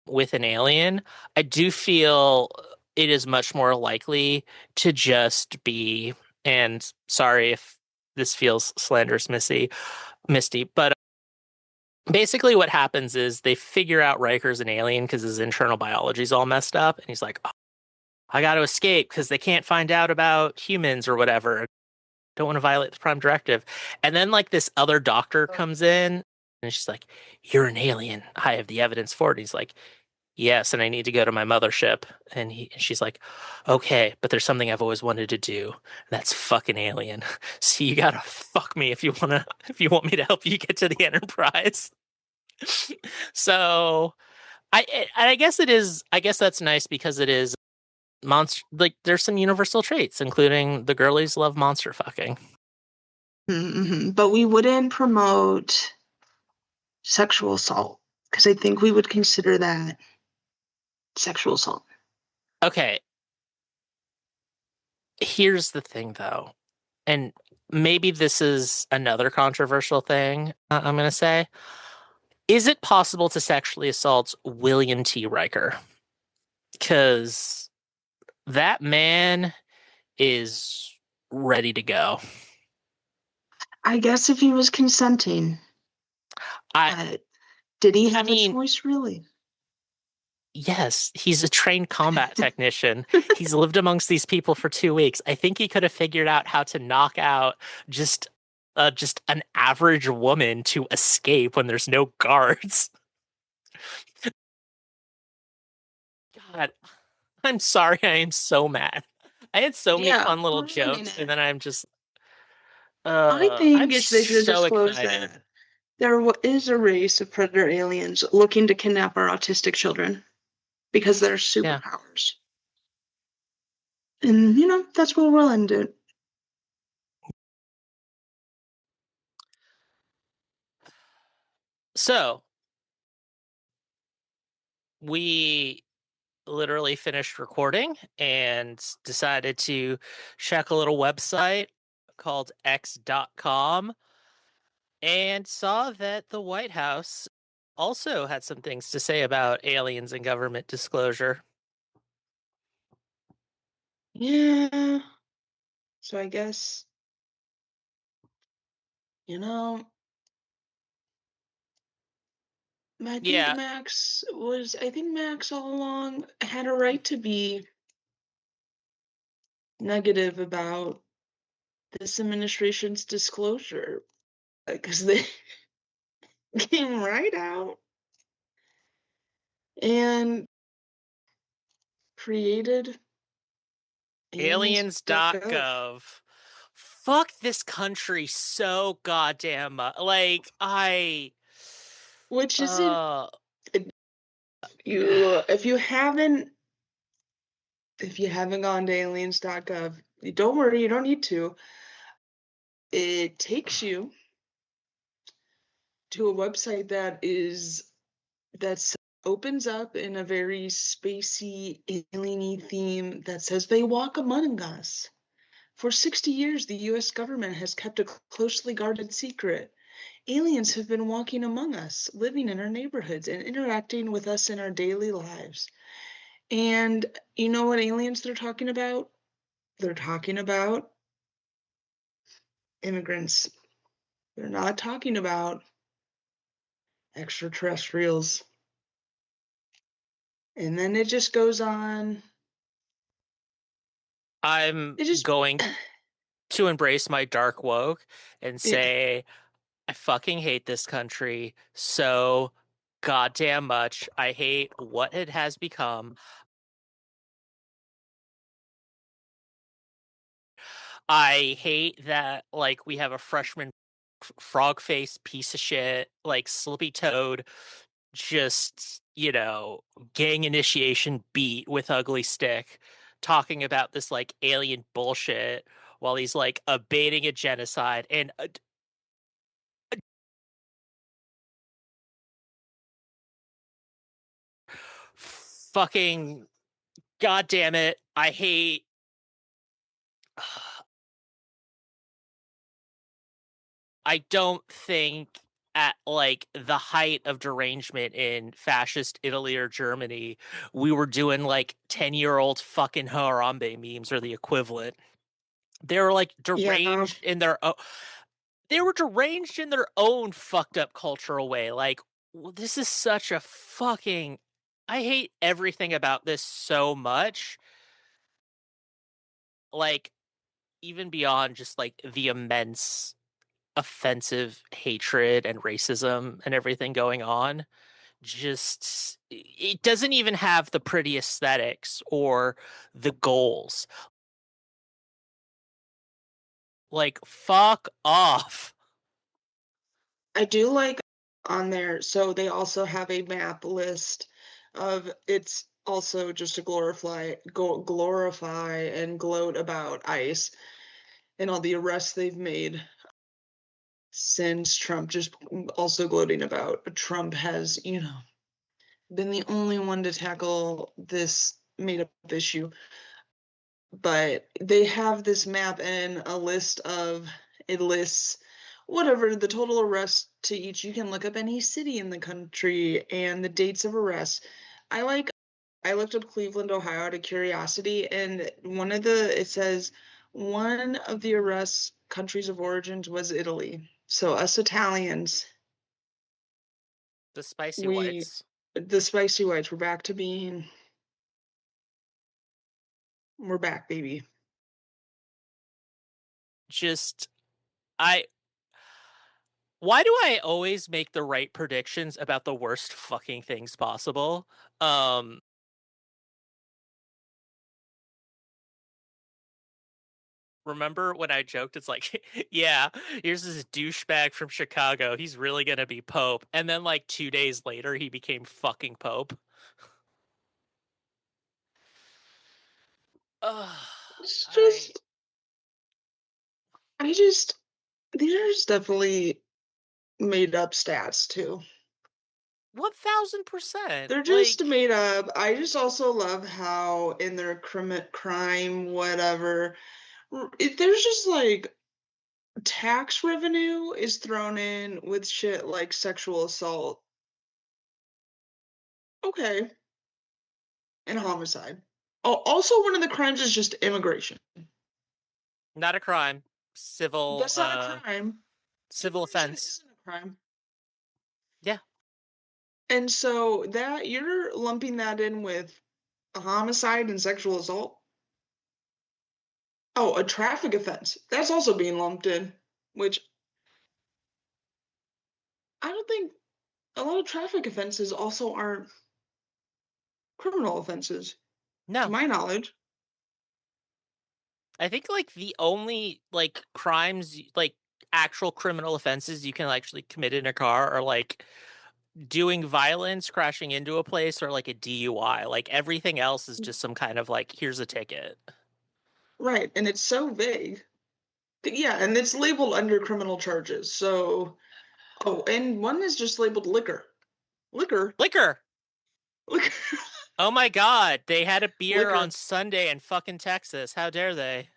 S1: with an alien, I do feel it is much more likely to just be, and sorry if this feels slanderous, Misty, but basically what happens is they figure out Riker's an alien because his internal biology is all messed up, and he's like, oh, I got to escape because they can't find out about humans or whatever. don't want to violate the Prime Directive. And then like this other doctor comes in and she's like, "You're an alien. I have the evidence for it." He's like, "Yes, and I need to go to my mothership." And she's like, "Okay, but there's something I've always wanted to do. And that's fucking alien. So you gotta fuck me if you want me to help you get to the Enterprise." So I guess it is. I guess that's nice because it is monster. Like there's some universal traits, including the girlies love monster fucking.
S2: Mm-hmm. But we wouldn't promote sexual assault because I think we would consider that sexual assault.
S1: Okay, here's the thing though, and maybe this is another controversial thing I'm gonna say. Is it possible to sexually assault William T. Riker? Because that man is ready to go.
S2: I guess if he was consenting,
S1: I
S2: but did he
S1: I
S2: have a
S1: mean,
S2: choice really?
S1: yes, he's a trained combat technician. He's lived amongst these people for 2 weeks. I think he could have figured out how to knock out just just an average woman to escape when there's no guards. God, I'm sorry. I am so mad. I had so many
S2: Yeah,
S1: fun little
S2: we're ruining
S1: jokes, and
S2: it.
S1: then I'm just
S2: I
S1: I'm
S2: think they should
S1: so
S2: disclose
S1: excited.
S2: that there is a race of predator aliens looking to kidnap our autistic children because they're
S1: Yeah.
S2: superpowers. And, that's where we'll end it.
S1: So we literally finished recording and decided to check a little website called x.com and saw that the White House also had some things to say about aliens and government disclosure.
S2: Yeah. So I guess, you know,
S1: Yeah,
S2: I think Max all along had a right to be negative about this administration's disclosure because they came right out and created aliens.gov,
S1: aliens.gov. Fuck this country so goddamn much. Like,
S2: which isn't
S1: uh,
S2: you if you haven't gone to aliens.gov, don't worry, you don't need to. It takes you to a website that's opens up in a very spacey, alien theme that says they walk among us. For 60 years, the US government has kept a closely guarded secret. Aliens have been walking among us, living in our neighborhoods, and interacting with us in our daily lives. And you know what aliens they're talking about? They're talking about immigrants. They're not talking about extraterrestrials. And then it just goes on.
S1: I'm
S2: It just,
S1: going to embrace my dark woke and
S2: yeah.
S1: say I fucking hate this country so goddamn much. I hate what it has become. I hate that like we have a freshman frog face piece of shit like Slippy Toad just, gang initiation beat with ugly stick talking about this like alien bullshit while he's like abating a genocide and fucking goddamn it. I hate I don't think at like the height of derangement in fascist Italy or Germany, we were doing like 10-year-old fucking Harambe memes or the equivalent. They were like
S2: Yeah.
S1: deranged in their own they were deranged in their own fucked up cultural way. Like this is such a fucking I hate everything about this so much. Like even beyond just like the immense offensive hatred and racism and everything going on, just it doesn't even have the pretty aesthetics or the goals. Like, fuck off.
S2: I do like on there, so they also have a map list of it's also just to glorify and gloat about ICE and all the arrests they've made since Trump, just also gloating about Trump has, been the only one to tackle this made up issue. But they have this map and it lists whatever the total arrests to each. You can look up any city in the country and the dates of arrests. I looked up Cleveland, Ohio out of curiosity, and it says one of the arrests countries of origins was Italy. So us Italians,
S1: The spicy
S2: we
S1: whites.
S2: the spicy whites, we're back, baby.
S1: Just, I. Why do I always make the right predictions about the worst fucking things possible? Um, Remember when I joked? It's like, yeah, here's this douchebag from Chicago. He's really gonna be Pope. And then, like, 2 days later, he became fucking Pope. Ugh,
S2: It's
S1: I.
S2: I just, these are just definitely made up stats too.
S1: 1000%.
S2: They're just
S1: Like,
S2: made up. I just also love how in their crime, whatever, there's just like tax revenue is thrown in with shit like sexual assault. Okay. And homicide. Oh, also one of the crimes is just immigration.
S1: not a crime. Civil,
S2: That's not a crime.
S1: civil
S2: Immigration
S1: offense.
S2: isn't a crime.
S1: Yeah.
S2: And so that you're lumping that in with a homicide and sexual assault. Oh, a traffic offense. That's also being lumped in, which I don't think a lot of traffic offenses also aren't criminal offenses, to
S1: No.
S2: my knowledge.
S1: I think like the only like crimes like actual criminal offenses you can actually commit in a car are like doing violence, crashing into a place, or like a DUI. Like everything else is just some kind of like here's a ticket.
S2: Right, and it's so vague. Yeah, and it's labeled under criminal charges. So, oh, and one is just labeled liquor. Liquor.
S1: Liquor.
S2: Liquor.
S1: Oh my god, they had a beer on
S2: Liquor.
S1: Sunday in fucking Texas. How dare they?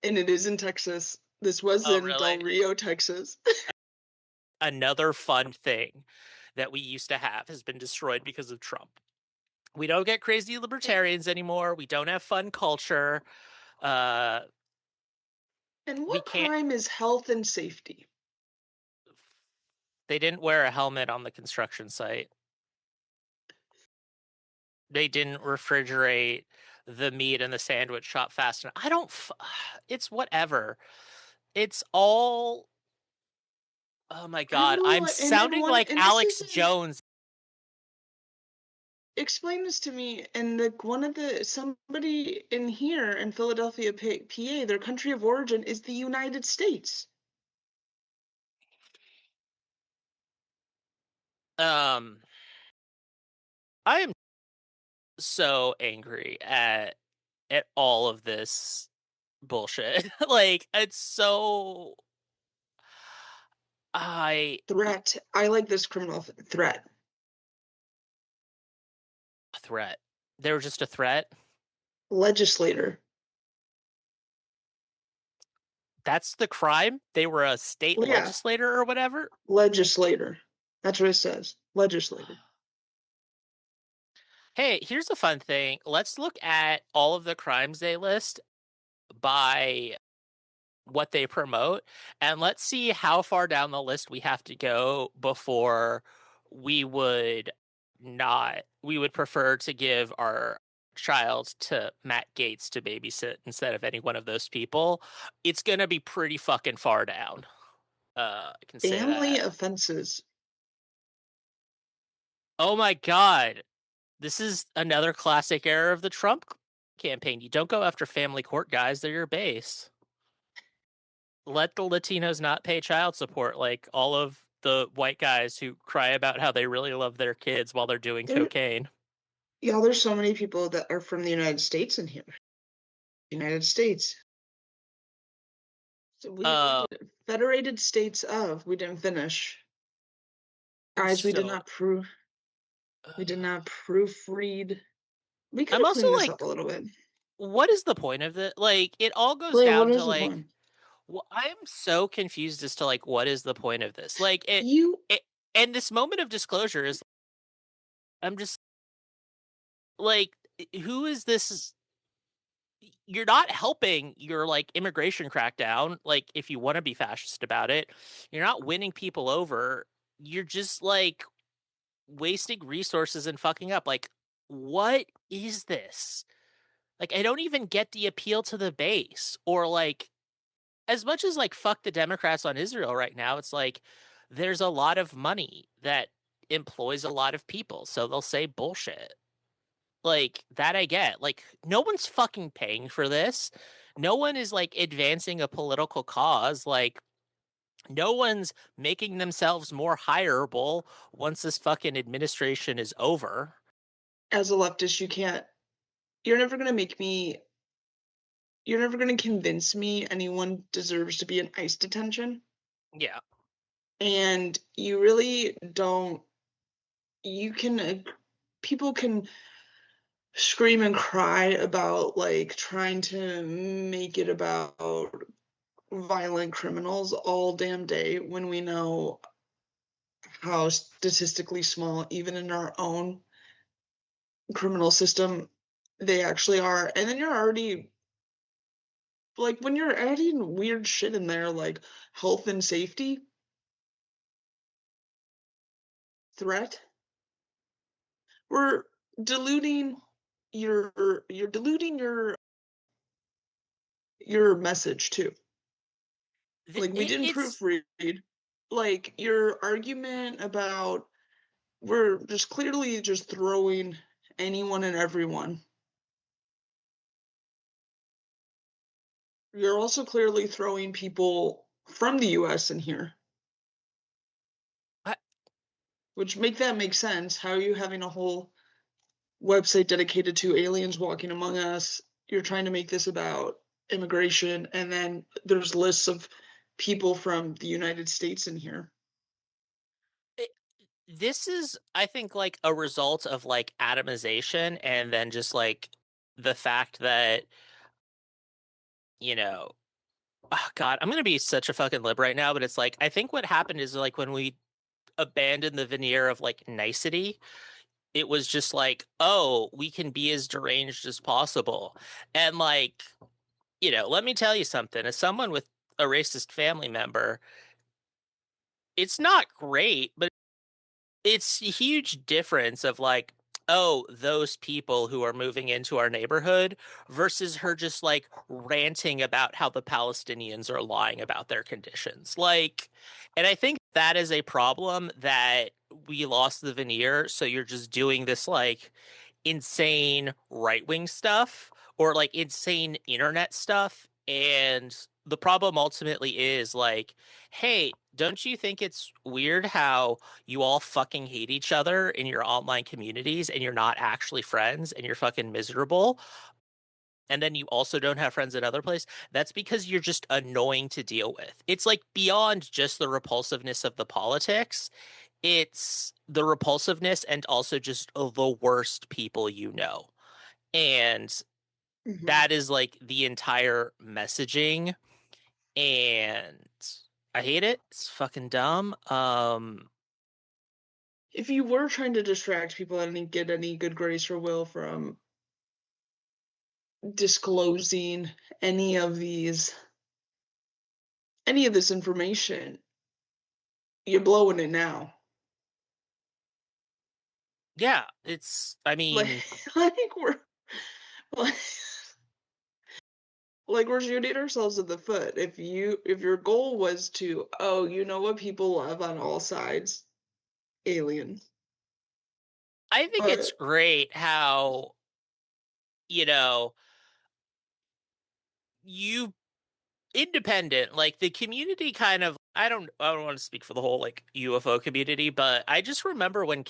S2: And it is in Texas. This was
S1: Oh
S2: in Del
S1: really?
S2: Rio, Texas.
S1: Another fun thing that we used to have has been destroyed because of Trump. We don't get crazy libertarians anymore. We don't have fun culture. Uh,
S2: And
S1: we
S2: what
S1: can't.
S2: crime is health and safety?
S1: They didn't wear a helmet on the construction site. They didn't refrigerate the meat in the sandwich shop fast enough. I don't. It's whatever. It's all. Oh my
S2: I don't
S1: god, I'm
S2: know. And then
S1: sounding
S2: one,
S1: like
S2: and this
S1: Alex
S2: isn't,
S1: Jones.
S2: explain this to me. And one of the, somebody in here in Philadelphia, PA, their country of origin is the United States.
S1: Um, I am so angry at all of this bullshit. Like it's so I
S2: Threat. I like this threat.
S1: threat. They were just a threat.
S2: Legislator.
S1: That's the crime. They were a state
S2: Well, yeah,
S1: legislator or whatever.
S2: legislator. That's what it says. Legislator.
S1: Hey, here's a fun thing. Let's look at all of the crimes they list by what they promote, and let's see how far down the list we have to go before we would not, we would prefer to give our child to Matt Gaetz to babysit instead of any one of those people, it's gonna be pretty fucking far down. I can say
S2: Family
S1: that.
S2: offenses.
S1: Oh my God. This is another classic error of the Trump campaign. You don't go after family court guys, they're your base. Let the Latinos not pay child support like all of the white guys who cry about how they really love their kids while they're doing
S2: There,
S1: cocaine.
S2: y'all, there's so many people that are from the United States in here. United States. So we
S1: Uh,
S2: did Federated States of. We didn't finish. Guys,
S1: so
S2: we did not proofread. We could
S1: I'm
S2: have
S1: also
S2: cleaned this
S1: like,
S2: up a little bit.
S1: what is the point of it? Like, it all goes
S2: Clay, what
S1: down to
S2: is the
S1: like,
S2: point?
S1: I'm so confused as to like, what is the point of this? Like,
S2: You,
S1: it, and this moment of disclosure is, I'm just like, who is this? You're not helping your like immigration crackdown. Like, if you want to be fascist about it, you're not winning people over. You're just like wasting resources and fucking up. Like, what is this? Like, I don't even get the appeal to the base. Or like, as much as like fuck the Democrats on Israel right now, it's like there's a lot of money that employs a lot of people, so they'll say bullshit. Like, that I get. Like, no one's fucking paying for this. No one is like advancing a political cause. Like, no one's making themselves more hireable once this fucking administration is over.
S2: as a leftist, you can't. You're never gonna make me. You're never gonna convince me anyone deserves to be in ICE detention.
S1: Yeah.
S2: And you really don't. You can. People can scream and cry about like trying to make it about violent criminals all damn day when we know how statistically small, even in our own criminal system, they actually are. And then you're already like when you're adding weird shit in there, like health and safety threat, we're diluting you're diluting your message too. Like we didn't
S1: It's
S2: proofread like your argument about we're just clearly just throwing anyone and everyone. You're also clearly throwing people from the US in here,
S1: I,
S2: which make that make sense. How are you having a whole website dedicated to aliens walking among us? You're trying to make this about immigration, and then there's lists of people from the United States in here.
S1: it, this is, I think, like a result of like atomization, and then just like the fact that, you know, oh God, I'm gonna be such a fucking lib right now, but it's like I think what happened is like when we abandoned the veneer of like nicety, it was just like, oh, we can be as deranged as possible. And like, let me tell you something. As someone with a racist family member, it's not great, but it's a huge difference of like, oh, those people who are moving into our neighborhood versus her just like ranting about how the Palestinians are lying about their conditions. Like, and I think that is a problem that we lost the veneer. So you're just doing this like insane right wing stuff or like insane internet stuff. And the problem ultimately is like, hey, don't you think it's weird how you all fucking hate each other in your online communities and you're not actually friends and you're fucking miserable? And then you also don't have friends in other place. That's because you're just annoying to deal with. It's like beyond just the repulsiveness of the politics, it's the repulsiveness and also just the worst people you know. And
S2: Mm-hmm.
S1: that is like the entire messaging. And I hate it. It's fucking dumb.
S2: If you were trying to distract people and get any good grace or will from disclosing any of these any of this information, you're blowing it now.
S1: Yeah, it's, I
S2: Like,
S1: mean,
S2: I think we're Like we're shooting ourselves in the foot. If your goal was to, oh, you know what people love on all sides? Aliens.
S1: I think it's
S2: But
S1: great how, you know, you independent, like the community kind of, I don't want to speak for the whole like UFO community, but I just remember when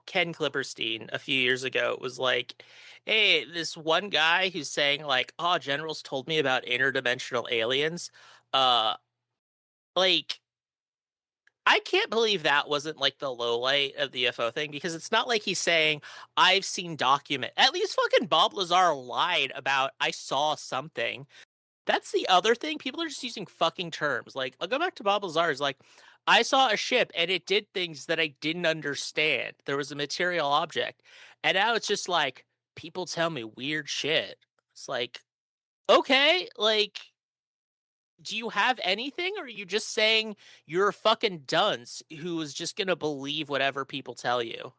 S1: Ken Clipperstein a few years ago was like, hey, this one guy who's saying like, oh, generals told me about interdimensional aliens. Uh like I can't believe that wasn't like the low light of the UFO thing because it's not like he's saying I've seen document. At least fucking Bob Lazar lied about I saw something. That's the other thing. People are just using fucking terms. Like, I'll go back to Bob Lazar's. Like, I saw a ship and it did things that I didn't understand. There was a material object. And now it's just like, people tell me weird shit. It's like, okay, like, do you have anything? Or are you just saying you're a fucking dunce who is just going to believe whatever people tell you?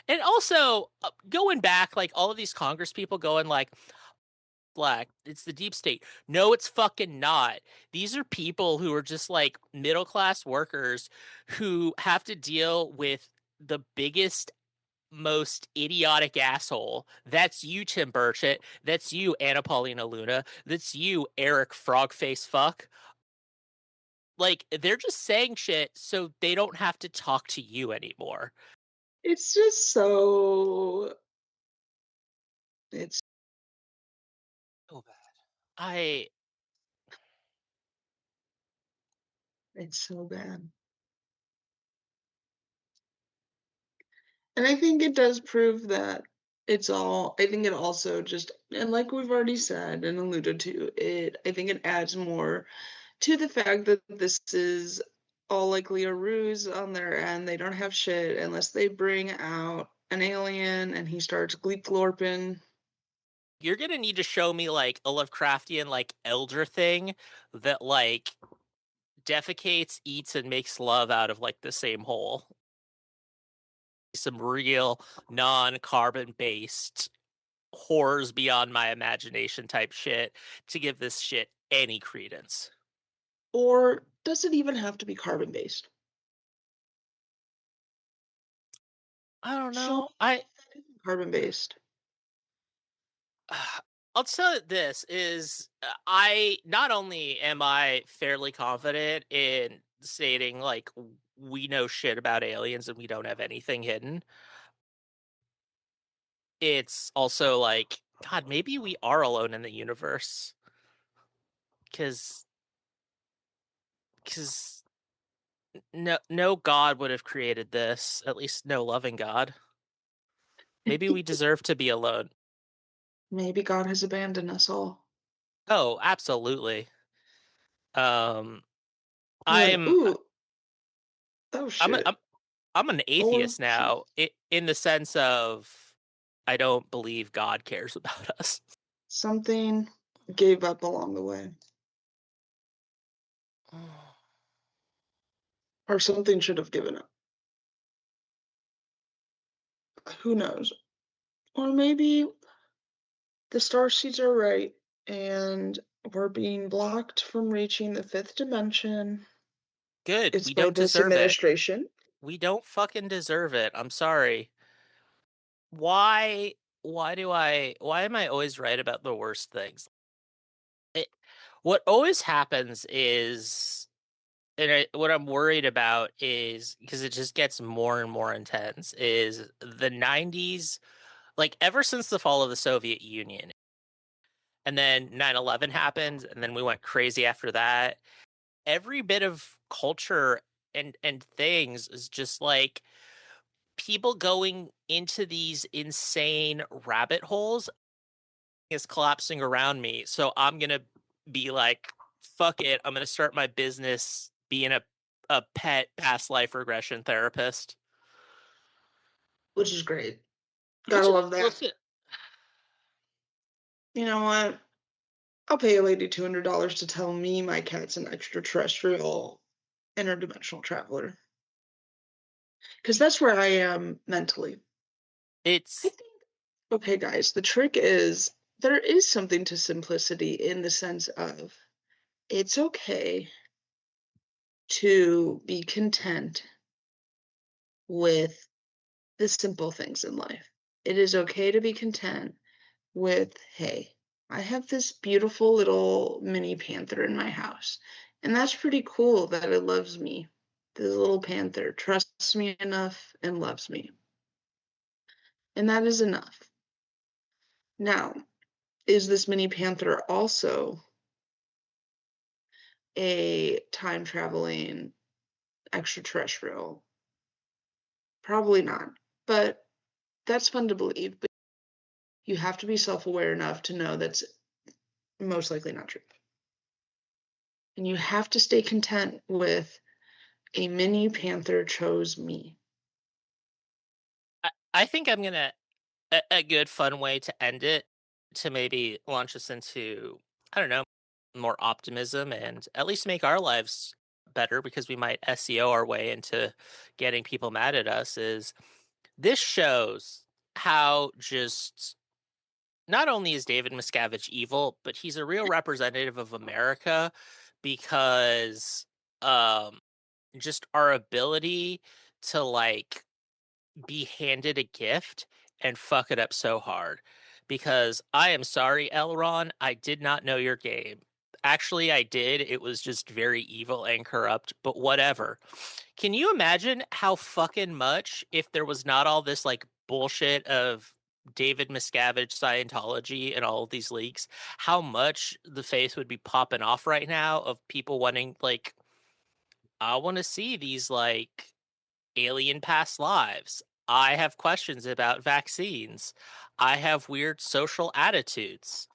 S1: And also, going back, like, all of these Congress people going, like, black. It's the deep state. No, it's fucking not. These are people who are just like middle class workers who have to deal with the biggest, most idiotic asshole. That's you, Tim Burchett. That's you, Anna Paulina Luna. That's you, Eric Frogface Fuck. Like, they're just saying shit so they don't have to talk to you anymore.
S2: it's just so it's
S1: So bad. I
S2: it's so bad. And I think it does prove that I think it also just, and like we've already said and alluded to, I think it adds more to the fact that this is all likely a ruse on their end. They don't have shit unless they bring out an alien and he starts gleep glorping.
S1: You're gonna need to show me like a Lovecraftian like elder thing that like defecates, eats, and makes love out of like the same hole. Some real non-carbon based horrors beyond my imagination type shit to give this shit any credence.
S2: Or does it even have to be carbon based?
S1: I don't
S2: Show
S1: know.
S2: me stuff that isn't carbon based.
S1: I'll tell you this is I not only am I fairly confident in stating like we know shit about aliens and we don't have anything hidden. It's also like God, maybe we are alone in the universe because because no God would have created this. At least no loving God. Maybe we deserve to be alone.
S2: Maybe God has abandoned us all.
S1: Oh, absolutely. Um,
S2: You're like,
S1: I'm
S2: ooh, oh
S1: I'm a,
S2: shit.
S1: I'm I'm an
S2: Or
S1: atheist now, in the sense of I don't believe God cares about us.
S2: something gave up along the way. Or something should have given up. Who knows? Or maybe the star seeds are right and we're being blocked from reaching the fifth dimension.
S1: Good.
S2: It's
S1: We
S2: by
S1: don't
S2: this
S1: deserve it.
S2: administration.
S1: We don't fucking deserve it. I'm sorry. Why why am I always right about the worst things? It, what always happens is what I'm worried about is because it just gets more and more intense is the 90s, like ever since the fall of the Soviet Union. And then 9/11 happened, and then we went crazy after that. Every bit of culture and things is just like people going into these insane rabbit holes is collapsing around me. So I'm gonna be like, fuck it. I'm gonna start my business being a pet past life regression therapist.
S2: Which is great.
S1: Which
S2: Gotta love that.
S1: listen,
S2: You know what? I'll pay a lady $200 to tell me my cat's an extraterrestrial interdimensional traveler. Because that's where I am mentally. I
S1: it's
S2: think, okay, guys, the trick is there is something to simplicity in the sense of it's okay to be content with the simple things in life. It is okay to be content with, hey, I have this beautiful little mini panther in my house. And that's pretty cool that it loves me. This little panther trusts me enough and loves me. And that is enough. Now, is this mini panther also a time traveling extraterrestrial? Probably not. But that's fun to believe. But you have to be self aware enough to know that's most likely not true. And you have to stay content with a mini panther chose me.
S1: I think I'm gonna a good fun way to end it to maybe launch us into, I don't know, more optimism and at least make our lives better because we might SEO our way into getting people mad at us is this shows how just not only is David Miscavige evil, but he's a real representative of America because um just our ability to like be handed a gift and fuck it up so hard. Because I am sorry, Elron, I did not know your game. Actually, I did. It was just very evil and corrupt, but whatever. Can you imagine how fucking much if there was not all this like bullshit of David Miscavige Scientology and all of these leaks, how much the faith would be popping off right now of people wanting like I want to see these like alien past lives. I have questions about vaccines. I have weird social attitudes.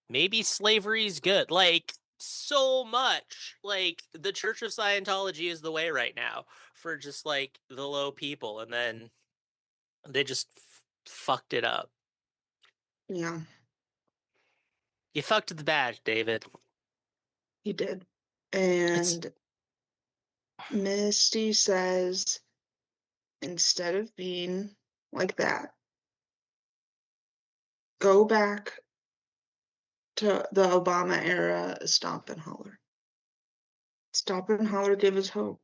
S1: Maybe slavery's good. Like so much. Like the Church of Scientology is the way right now for just like the low people and then they just fucked it up.
S2: Yeah,
S1: You fucked the badge, David.
S2: he did.
S1: It's
S2: And Misty says, instead of being like that, go back to the Obama era, stomp and holler. Stomp and holler give us hope.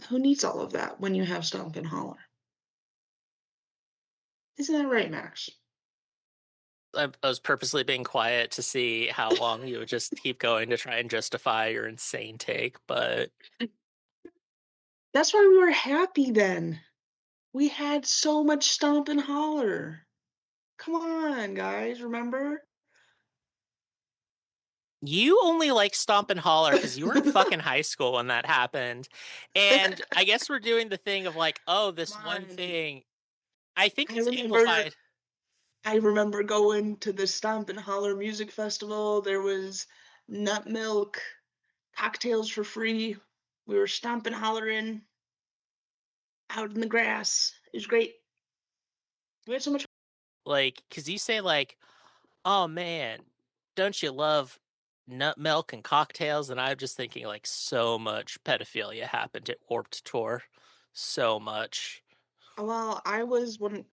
S2: Who needs all of that when you have stomp and holler? Isn't that right, Max?
S1: I was purposely being quiet to see how long you would just keep going to try and justify your insane take, but
S2: That's why we were happy then. We had so much stomp and holler. Come on, guys, remember?
S1: you only like Stomp and Holler because you were in fucking high school when that happened. And I guess we're doing the thing of like, oh, this
S2: Come
S1: one
S2: on.
S1: thing. I think
S2: I
S1: it's
S2: remember
S1: amplified.
S2: I remember going to the Stomp and Holler Music Festival. There was nut milk, cocktails for free. We were stomping, hollering out in the grass. It was great. We had so much.
S1: Like, because you say, like, oh man, don't you love nut milk and cocktails? And I'm just thinking, like, so much pedophilia happened at Warped Tour. So much.
S2: Well, I was when,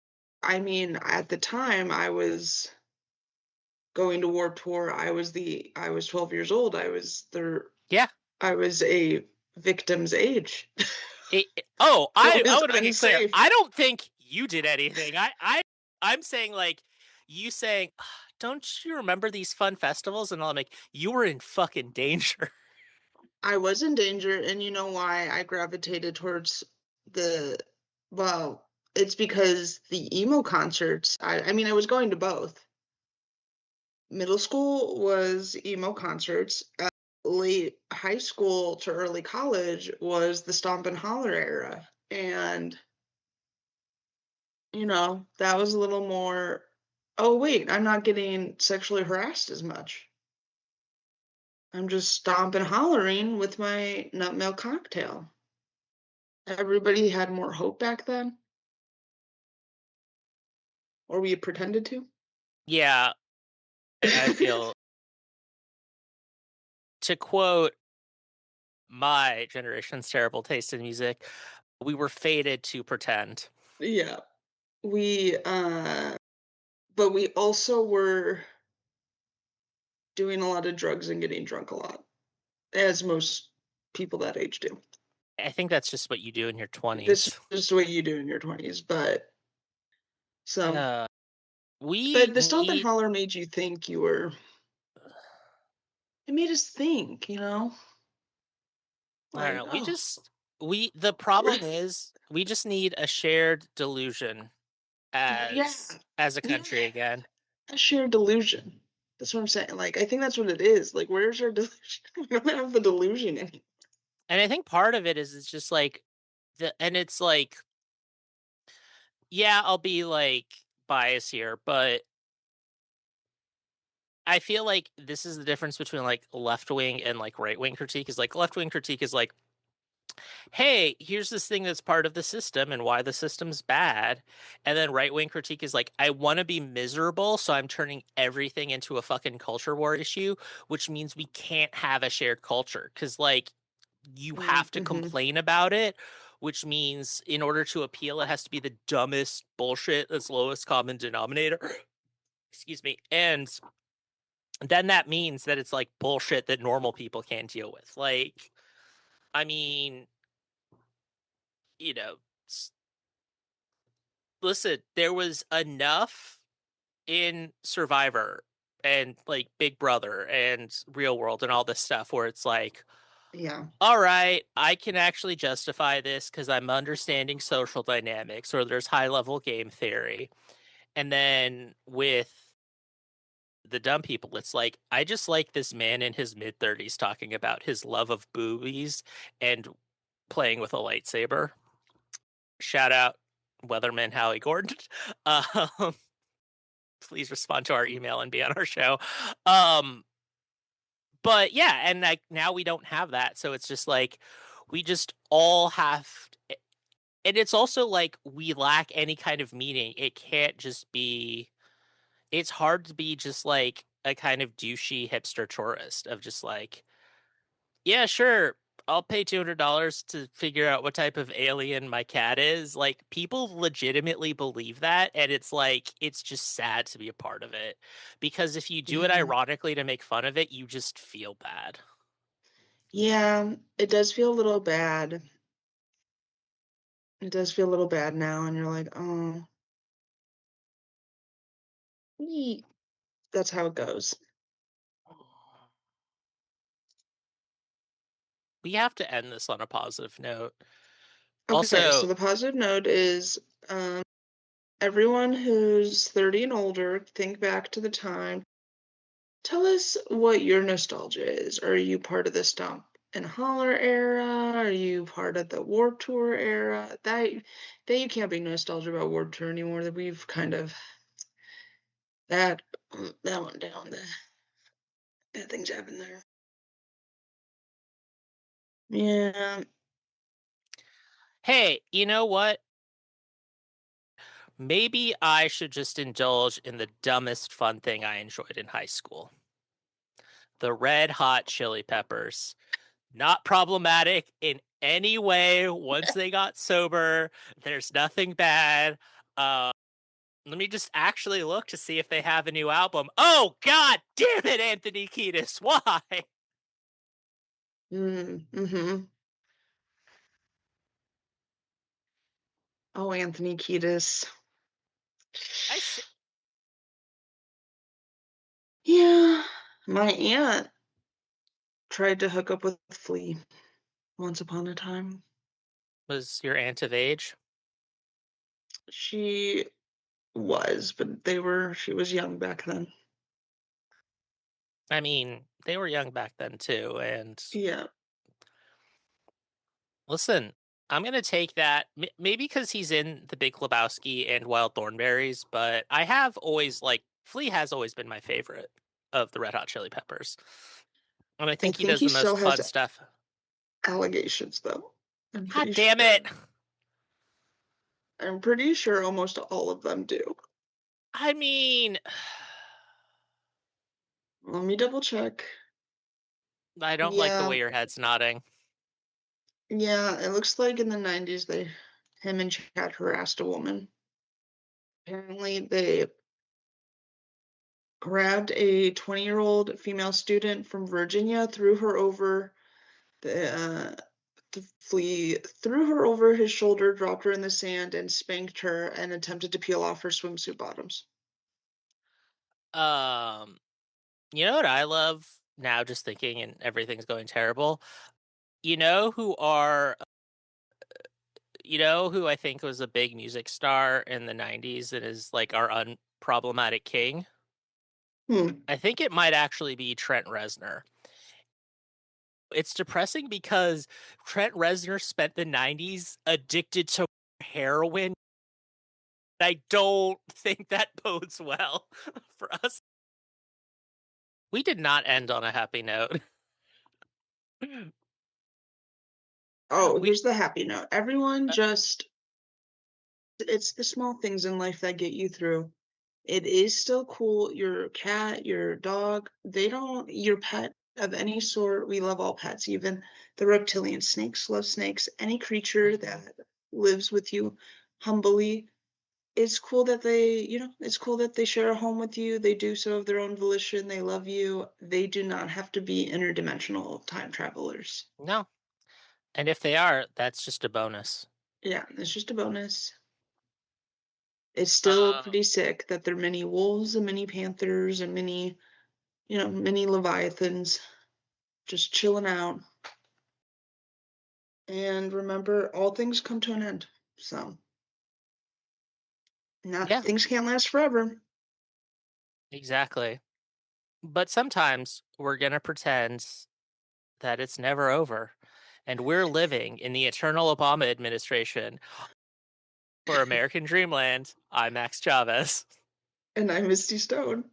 S2: I mean, at the time I was going to Warped Tour. I was 12 years old.
S1: Yeah.
S2: I was a victim's age.
S1: Oh,
S2: So it
S1: I
S2: was
S1: want to make it clear.
S2: unsafe.
S1: I don't think you did anything. I'm saying like you saying, "Ah, don't you remember these fun festivals?" And I'm like, you were in fucking danger.
S2: I was in danger, and you know why I gravitated towards the, well, it's because the emo concerts, I mean, I was going to both. Middle school was emo concerts. Late high school to early college was the stomp and holler era. And, that was a little more, oh, wait, I'm not getting sexually harassed as much. I'm just stomping hollering with my nut milk cocktail. Everybody had more hope back then, or we pretended to.
S1: Yeah, I feel to quote my generation's terrible taste in music, we were fated to pretend.
S2: Yeah. We but we also were doing a lot of drugs and getting drunk a lot, as most people that age do.
S1: I think that's just what you do in your
S2: This is
S1: 20s.
S2: just what you do in your 20s, but so
S1: Uh, we
S2: but the stop and
S1: need,
S2: holler made you think you were it made us think,
S1: I don't
S2: like,
S1: know.
S2: oh,
S1: The problem is we just need a shared delusion
S2: yeah,
S1: as a
S2: yeah,
S1: country again.
S2: a shared delusion. That's what I'm saying. Like, I think that's what it is. Like, where's our delusion? We don't have the delusion anymore.
S1: And I think part of it is it's just like and it's like, yeah, I'll be like biased here, but I feel like this is the difference between like left wing and like right wing critique is like left wing critique is like, hey, here's this thing that's part of the system and why the system's bad. And then right wing critique is like, I want to be miserable, so I'm turning everything into a fucking culture war issue, which means we can't have a shared culture. Cause like you have to
S2: Mm-hmm.
S1: complain about it, which means in order to appeal, it has to be the dumbest bullshit that's lowest common denominator. Excuse me. And then that means that it's like bullshit that normal people can't deal with. Like, I mean, you know, listen, there was enough in Survivor and like Big Brother and Real World and all this stuff where it's like,
S2: Yeah.
S1: all right, I can actually justify this because I'm understanding social dynamics or there's high level game theory. And then with the dumb people, it's like, I just like this man in his mid 30s talking about his love of boobies and playing with a lightsaber. Shout out Weatherman Howie Gordon. Um, please respond to our email and be on our show. Um, but yeah, and like now we don't have that, so it's just like we just all have, and it's also like we lack any kind of meaning. It can't just be. It's hard to be just like a kind of douchey hipster tourist of just like, yeah, sure. I'll pay $200 to figure out what type of alien my cat is. Like, people legitimately believe that. And it's like, it's just sad to be a part of it. Because if you do it
S2: Yeah.
S1: ironically to make fun of it, you just feel bad.
S2: Yeah. It does feel a little bad. It does feel a little bad now, and you're like, oh, yeet. That's how it goes.
S1: We have to end this on a positive note.
S2: Okay, so
S1: Also,
S2: the positive note is um, everyone who's 30 and older, think back to the time. Tell us what your nostalgia is. Are you part of the Stomp and Holler era? Are you part of the Warp Tour era? That you can't be nostalgia about Warp Tour anymore. That we've kind of that that went down. The bad things happened there. Yeah.
S1: hey, you know what? Maybe I should just indulge in the dumbest fun thing I enjoyed in high school: the Red Hot Chili Peppers. Not problematic in any way once they got sober. There's nothing bad. Uh, Let me just actually look to see if they have a new album. Oh, god damn it, Anthony Kiedis. Why?
S2: Mm-hmm. Oh, Anthony Kiedis.
S1: I s-
S2: Yeah. My aunt tried to hook up with Flea once upon a time.
S1: Was your aunt of age?
S2: She was, but she was young back then.
S1: I mean, they were young back then too. And
S2: Yeah.
S1: listen, I'm going to take that maybe because he's in The Big Lebowski and Wild Thornberries, but I have always like Flea has always been my favorite of the Red Hot Chili Peppers. And I
S2: I
S1: think he
S2: think
S1: does
S2: he
S1: the
S2: still
S1: most
S2: has
S1: fun stuff.
S2: allegations though. I'm
S1: God
S2: pretty
S1: damn it.
S2: sure. I'm pretty sure almost all of them do.
S1: I mean,
S2: Let me double check.
S1: I don't like the
S2: Yeah,
S1: way your head's nodding.
S2: yeah, it looks like in the 90s him and Chad harassed a woman. Apparently grabbed a 20-year-old female student from Virginia, threw her over the flea, threw her over his shoulder, dropped her in the sand, and spanked her and attempted to peel off her swimsuit bottoms.
S1: Um, you know what I love now, just thinking, and everything's going terrible. You know who are you know who I think was a big music star in the 90s and is like our unproblematic king?
S2: Hmm.
S1: I think it might actually be Trent Reznor. It's depressing because Trent Reznor spent the 90s addicted to heroin. I don't think that bodes well for us. We did not end on a happy note.
S2: Oh,
S1: We
S2: here's the happy note. Everyone just, it's the small things in life that get you through. It is still cool. Your cat, your dog, they don't, your pet of any sort. We love all pets, even the reptilian snakes love snakes. Any creature that lives with you humbly. It's cool that it's cool that they share a home with you. They do so of their own volition. They love you. They do not have to be interdimensional time travelers.
S1: no. And if they are, that's just a bonus.
S2: Yeah, it's just a bonus. It's still
S1: Uh
S2: pretty sick that they're mini wolves and mini panthers and mini leviathans just chilling out. And remember, all things come to an end. So, not
S1: yeah,
S2: things can't last forever.
S1: exactly. But sometimes we're going to pretend that it's never over. And we're living in the eternal Obama administration. For American Dreamland, I'm Max Chavez.
S2: And I'm Misty Stone.